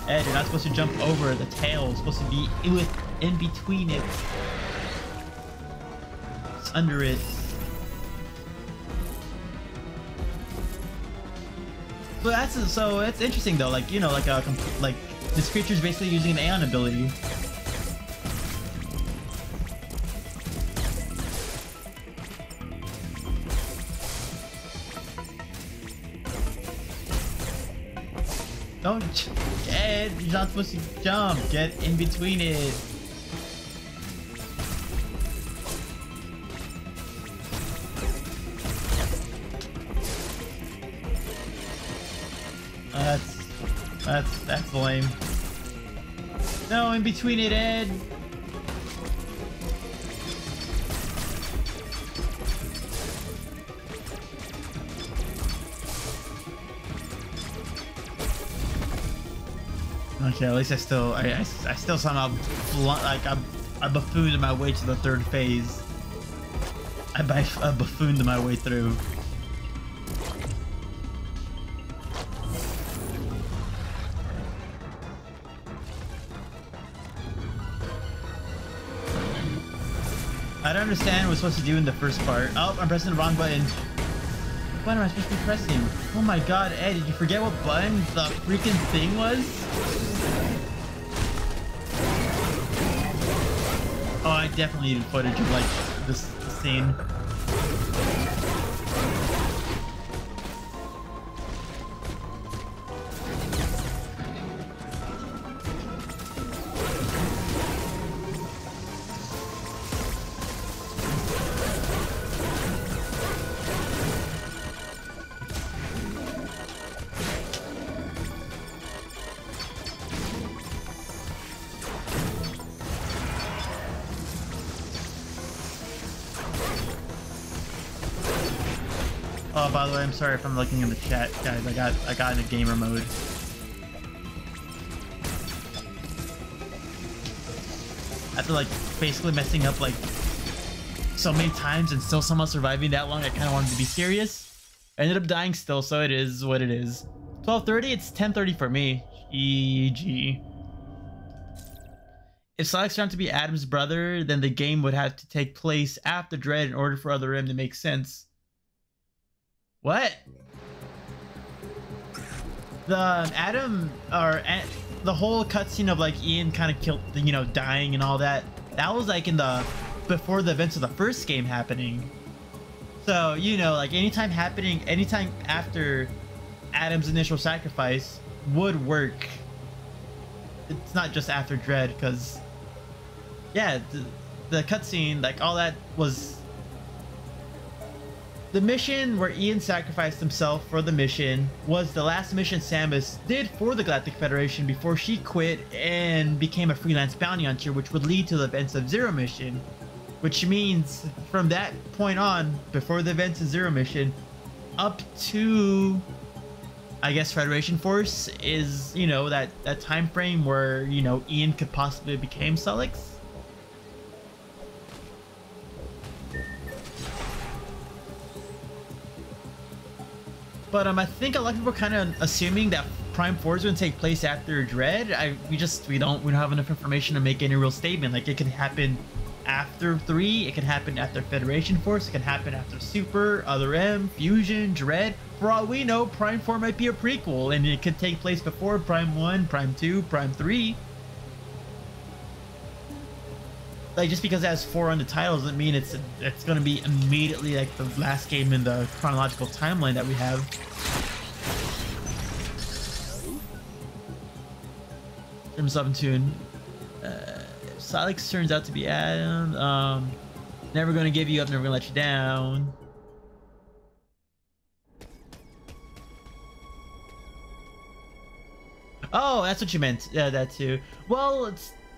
Ed, you're not supposed to jump over the tail. It's supposed to be in between it. It's under it. So it's interesting though. Like, you know, like this creature's basically using an Aeon ability. Don't get. You're not supposed to jump. Get in between it. That's lame. No, in between it, Ed. Okay, at least I still somehow like I buffooned my way to the third phase. I buffooned my way through. I don't understand what we're supposed to do in the first part. Oh, I'm pressing the wrong button. What am I supposed to be pressing? Oh my god, Ed, did you forget what button the freaking thing was? Oh, I definitely needed footage of like this scene. Oh, by the way, I'm sorry if I'm looking in the chat, guys. I got in a gamer mode. After like basically messing up like so many times and still somehow surviving that long, I kind of wanted to be serious. I ended up dying still, so it is what it is. 12:30, it's 10:30 for me. EG. If Sonic's trying to be Adam's brother, then the game would have to take place after Dread in order for Other M to make sense. What? The Adam or the whole cutscene of like Ian kind of killed, you know, dying and all that. That was like in the before the events of the first game happening. So, you know, like anytime after Adam's initial sacrifice would work. It's not just after Dread, because yeah, the cutscene, like all that was. The mission where Ian sacrificed himself for the mission was the last mission Samus did for the Galactic Federation before she quit and became a freelance bounty hunter, which would lead to the events of Zero Mission. Which means from that point on, before the events of Zero Mission, up to, I guess, Federation Force is, you know, that time frame where, you know, Ian could possibly become Solix. But I think a lot of people are kind of assuming that Prime 4 is going to take place after Dread. We don't have enough information to make any real statement. Like, it could happen after 3, it could happen after Federation Force, it could happen after Super, Other M, Fusion, Dread. For all we know, Prime 4 might be a prequel, and it could take place before Prime 1, Prime 2, Prime 3. Like, just because it has 4 on the title doesn't mean it's going to be immediately like the last game in the chronological timeline that we have. Terms of tune. Solix turns out to be Adam. Never going to give you up, never going to let you down. Oh, that's what you meant. Yeah, that too. Well,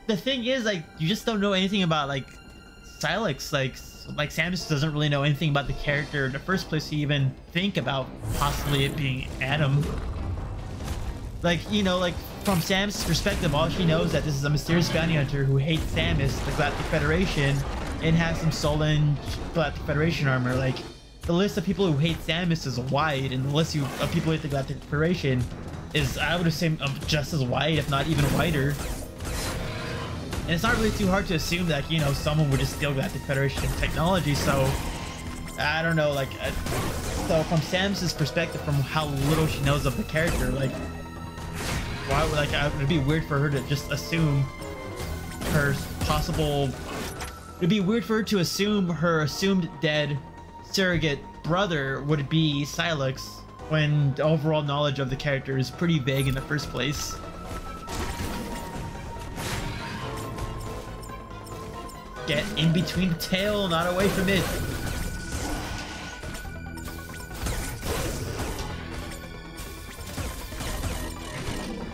the thing is, like, you just don't know anything about, like, Silex. Like Samus doesn't really know anything about the character in the first place to even think about possibly it being Adam. Like, you know, like, from Samus' perspective, all she knows is that this is a mysterious bounty hunter who hates Samus, the Galactic Federation, and has some stolen Galactic Federation armor. Like, the list of people who hate Samus is wide, and the list of people who hate the Galactic Federation is, I would assume, just as wide, if not even wider. And it's not really too hard to assume that, you know, someone would just steal Galactic Federation technology, so I don't know, like, so from Samus's perspective, from how little she knows of the character, like, why would, like, it would be weird for her to just assume her possible, it'd be weird for her to assume her assumed dead surrogate brother would be Silex, when the overall knowledge of the character is pretty vague in the first place. Get in between the tail, not away from it.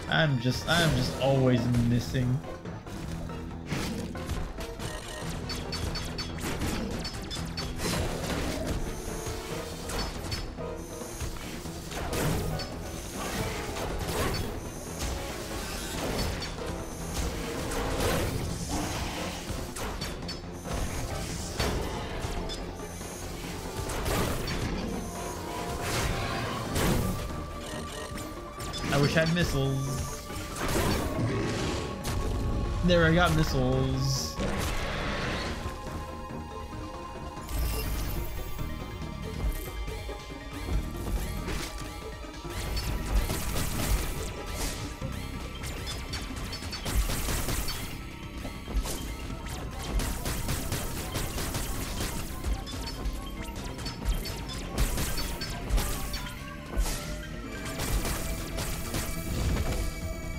I'm just always missing. I wish I had missiles. There, I got missiles.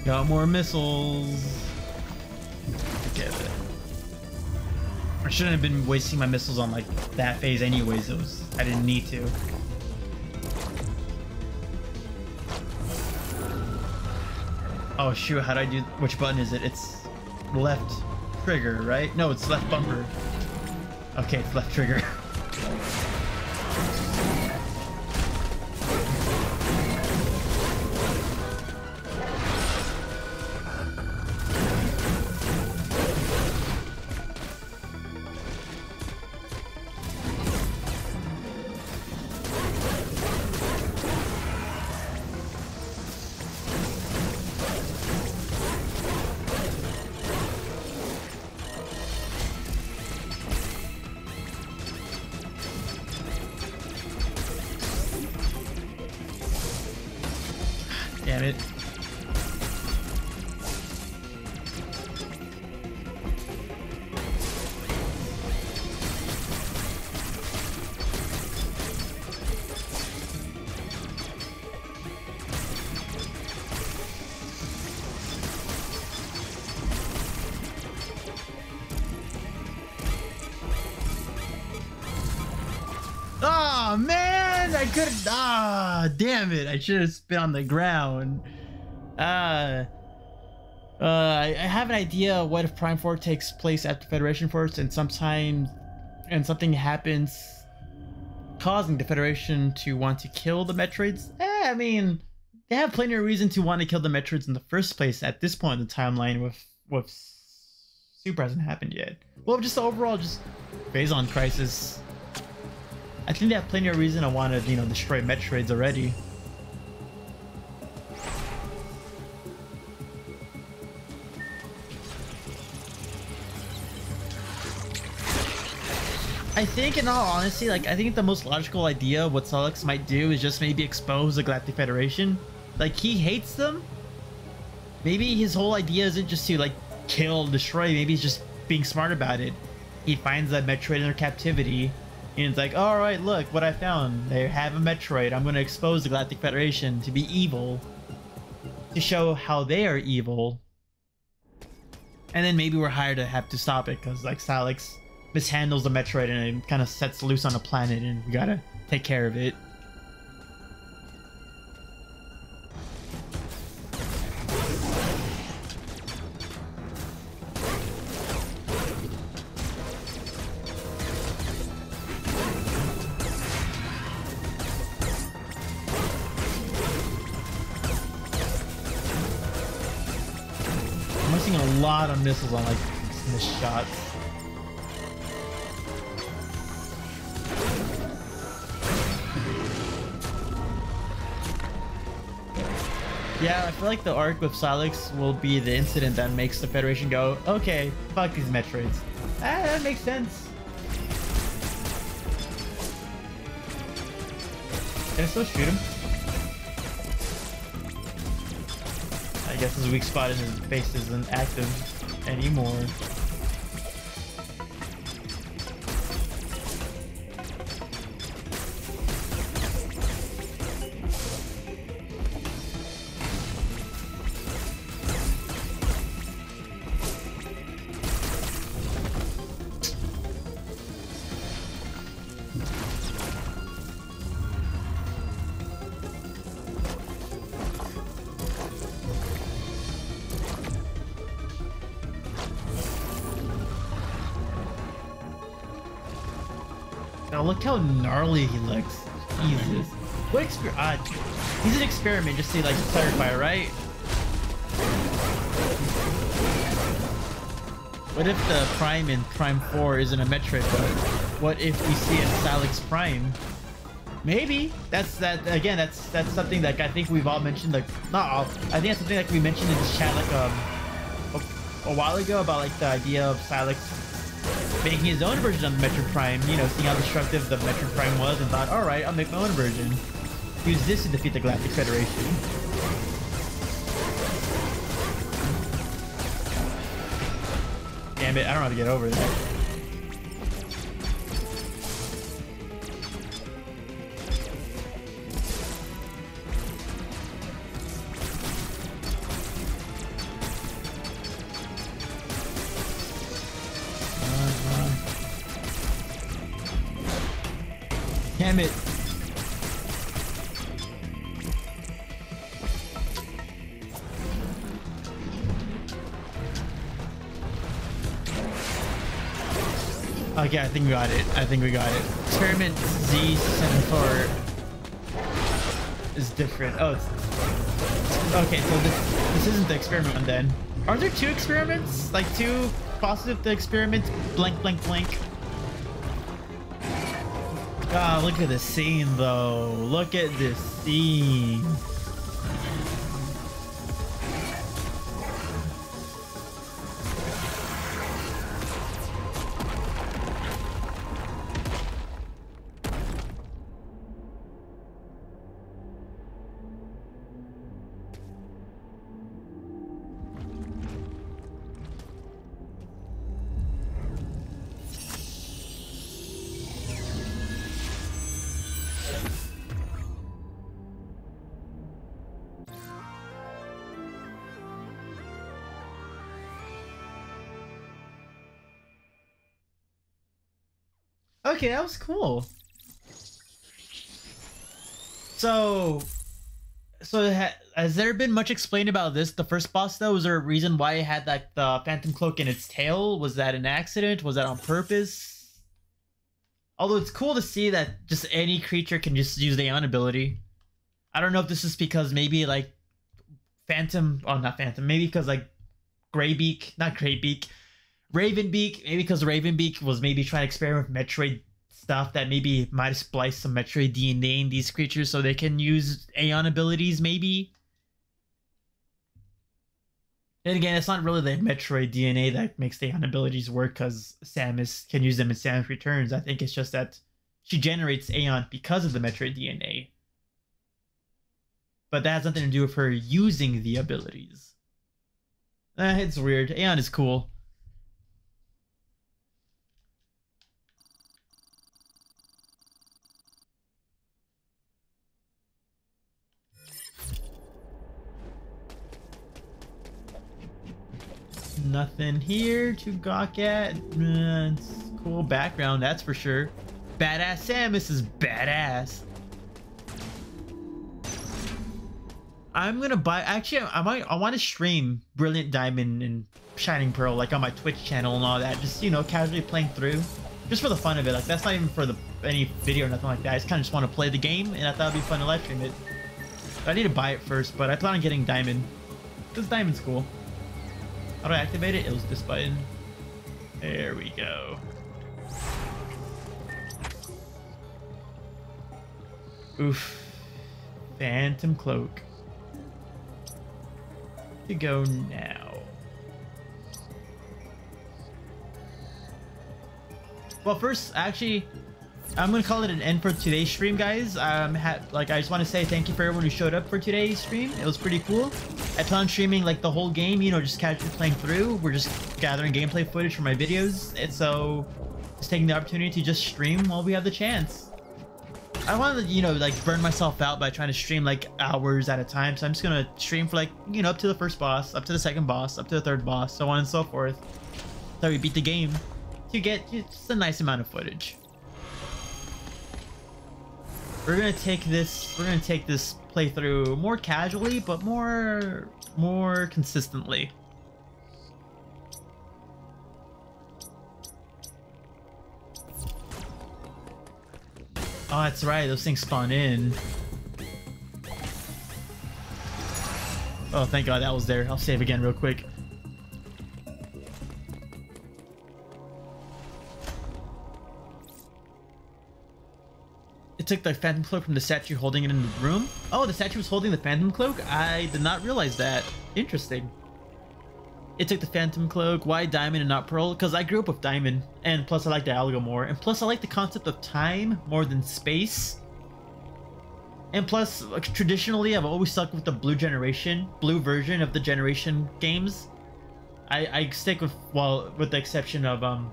Got more missiles. Get it. I shouldn't have been wasting my missiles on like that phase anyways. I didn't need to. Oh shoot, how do I do, which button is it? It's left trigger, right? No, it's left bumper. Okay, it's left trigger. Damn it. Oh man, I could. Damn it! I should have been on the ground. I have an idea. What if Prime 4 takes place after Federation Force, and something happens, causing the Federation to want to kill the Metroids? I mean, they have plenty of reason to want to kill the Metroids in the first place at this point in the timeline. With Super hasn't happened yet. Well, just overall, just Phazon Crisis. I think they have plenty of reason to want to, you know, destroy Metroids already. I think, in all honesty, like, I think the most logical idea of what Silex might do is just maybe expose the Galactic Federation. Like, he hates them. Maybe his whole idea isn't just to, like, kill, destroy. Maybe he's just being smart about it. He finds that Metroid in their captivity. And it's like, all right, look what I found. They have a Metroid. I'm going to expose the Galactic Federation to be evil, to show how they are evil. And then maybe we're hired to have to stop it because, like, Silex mishandles the Metroid and it kind of sets loose on a planet, and we gotta take care of it. noticing a lot of missiles on like missed shots. Yeah, I feel like the arc with Silex will be the incident that makes the Federation go, okay, fuck these Metroids. Ah, that makes sense. Can I still shoot him? I guess his weak spot in his face isn't active anymore. Now look how gnarly he looks. Jesus. What he's an experiment, just to like clarify, right? What if the Prime in Prime 4 isn't a Metroid, but what if we see a Silex Prime? Maybe. That's something that I think we've all mentioned, like not all. I think that's something that we mentioned in this chat like a while ago about like the idea of Silex making his own version of the Metroid Prime, you know, seeing how destructive the Metroid Prime was and thought, alright, I'll make my own version. Use this to defeat the Galactic Federation. Damn it, I don't know how to get over that. Damn it. Okay, I think we got it. I think we got it. Experiment Z74 is different. Oh, it's... Okay, so this isn't the experiment one then. Are there two experiments? Like two positive experiments? Blank, blank, blank. God, look at this scene though. Look at this scene. Okay, that was cool. So has there been much explained about this? The first boss though, was there a reason why it had like the Phantom Cloak in its tail? Was that an accident? Was that on purpose? Although it's cool to see that just any creature can just use the Aeon ability. I don't know if this is because maybe like not Phantom, maybe because like Ravenbeak, maybe because Ravenbeak was maybe trying to experiment with Metroid stuff that maybe might have spliced some Metroid DNA in these creatures so they can use Aeon abilities, maybe. And again, it's not really the Metroid DNA that makes the Aeon abilities work because Samus can use them in Samus Returns. I think it's just that she generates Aeon because of the Metroid DNA. But that has nothing to do with her using the abilities. It's weird. Aeon is cool. Nothing here to gawk at. It's cool background, that's for sure. Badass Samus is badass. I'm gonna buy. Actually, I want to stream Brilliant Diamond and Shining Pearl like on my Twitch channel and all that. Just, you know, casually playing through, just for the fun of it. Like that's not even for any video or nothing like that. I just kind of just want to play the game, and I thought it'd be fun to live stream it. But I need to buy it first, but I plan on getting Diamond. This Diamond's cool. How do I activate it? It was this button. There we go. Oof. Phantom Cloak. To go now. Well, first, actually, I'm gonna call it an end for today's stream, guys. I just want to say thank you for everyone who showed up for today's stream. It was pretty cool. I plan on streaming like the whole game, you know, just casually playing through. We're just gathering gameplay footage for my videos, and so just taking the opportunity to just stream while we have the chance. I want to, you know, like burn myself out by trying to stream like hours at a time. So I'm just gonna stream for like, you know, up to the first boss, up to the second boss, up to the third boss, so on and so forth. So we beat the game to get just a nice amount of footage. We're gonna take this playthrough more casually, but more consistently. Oh, that's right, those things spawn in. Oh, thank God that was there. I'll save again real quick. It took the Phantom Cloak from the statue holding it in the room. Oh, the statue was holding the Phantom Cloak? I did not realize that. Interesting. It took the Phantom Cloak. Why Diamond and not Pearl? Because I grew up with Diamond. And plus I like Dialga more. And plus I like the concept of time more than space. And plus, like, traditionally, I've always stuck with the blue version of the generation games. I stick with, well, with the exception of, I'll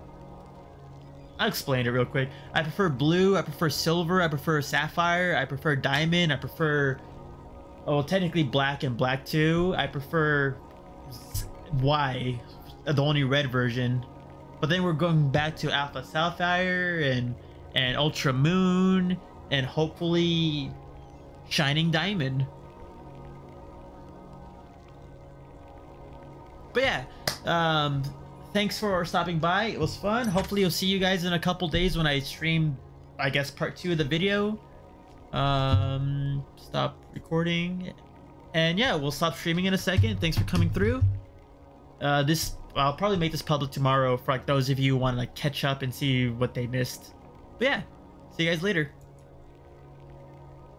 explain it real quick. I prefer blue, I prefer silver, I prefer sapphire, I prefer diamond, I prefer, well, technically black and black too. I prefer Y, the only red version. But then we're going back to Alpha Sapphire and Ultra Moon and hopefully Shining Diamond. But yeah, thanks for stopping by. It was fun. Hopefully you'll see you guys in a couple days when I stream, I guess, part 2 of the video. Stop recording. And yeah, we'll stop streaming in a second. Thanks for coming through. I'll probably make this public tomorrow for like those of you who want to like catch up and see what they missed. But yeah, see you guys later.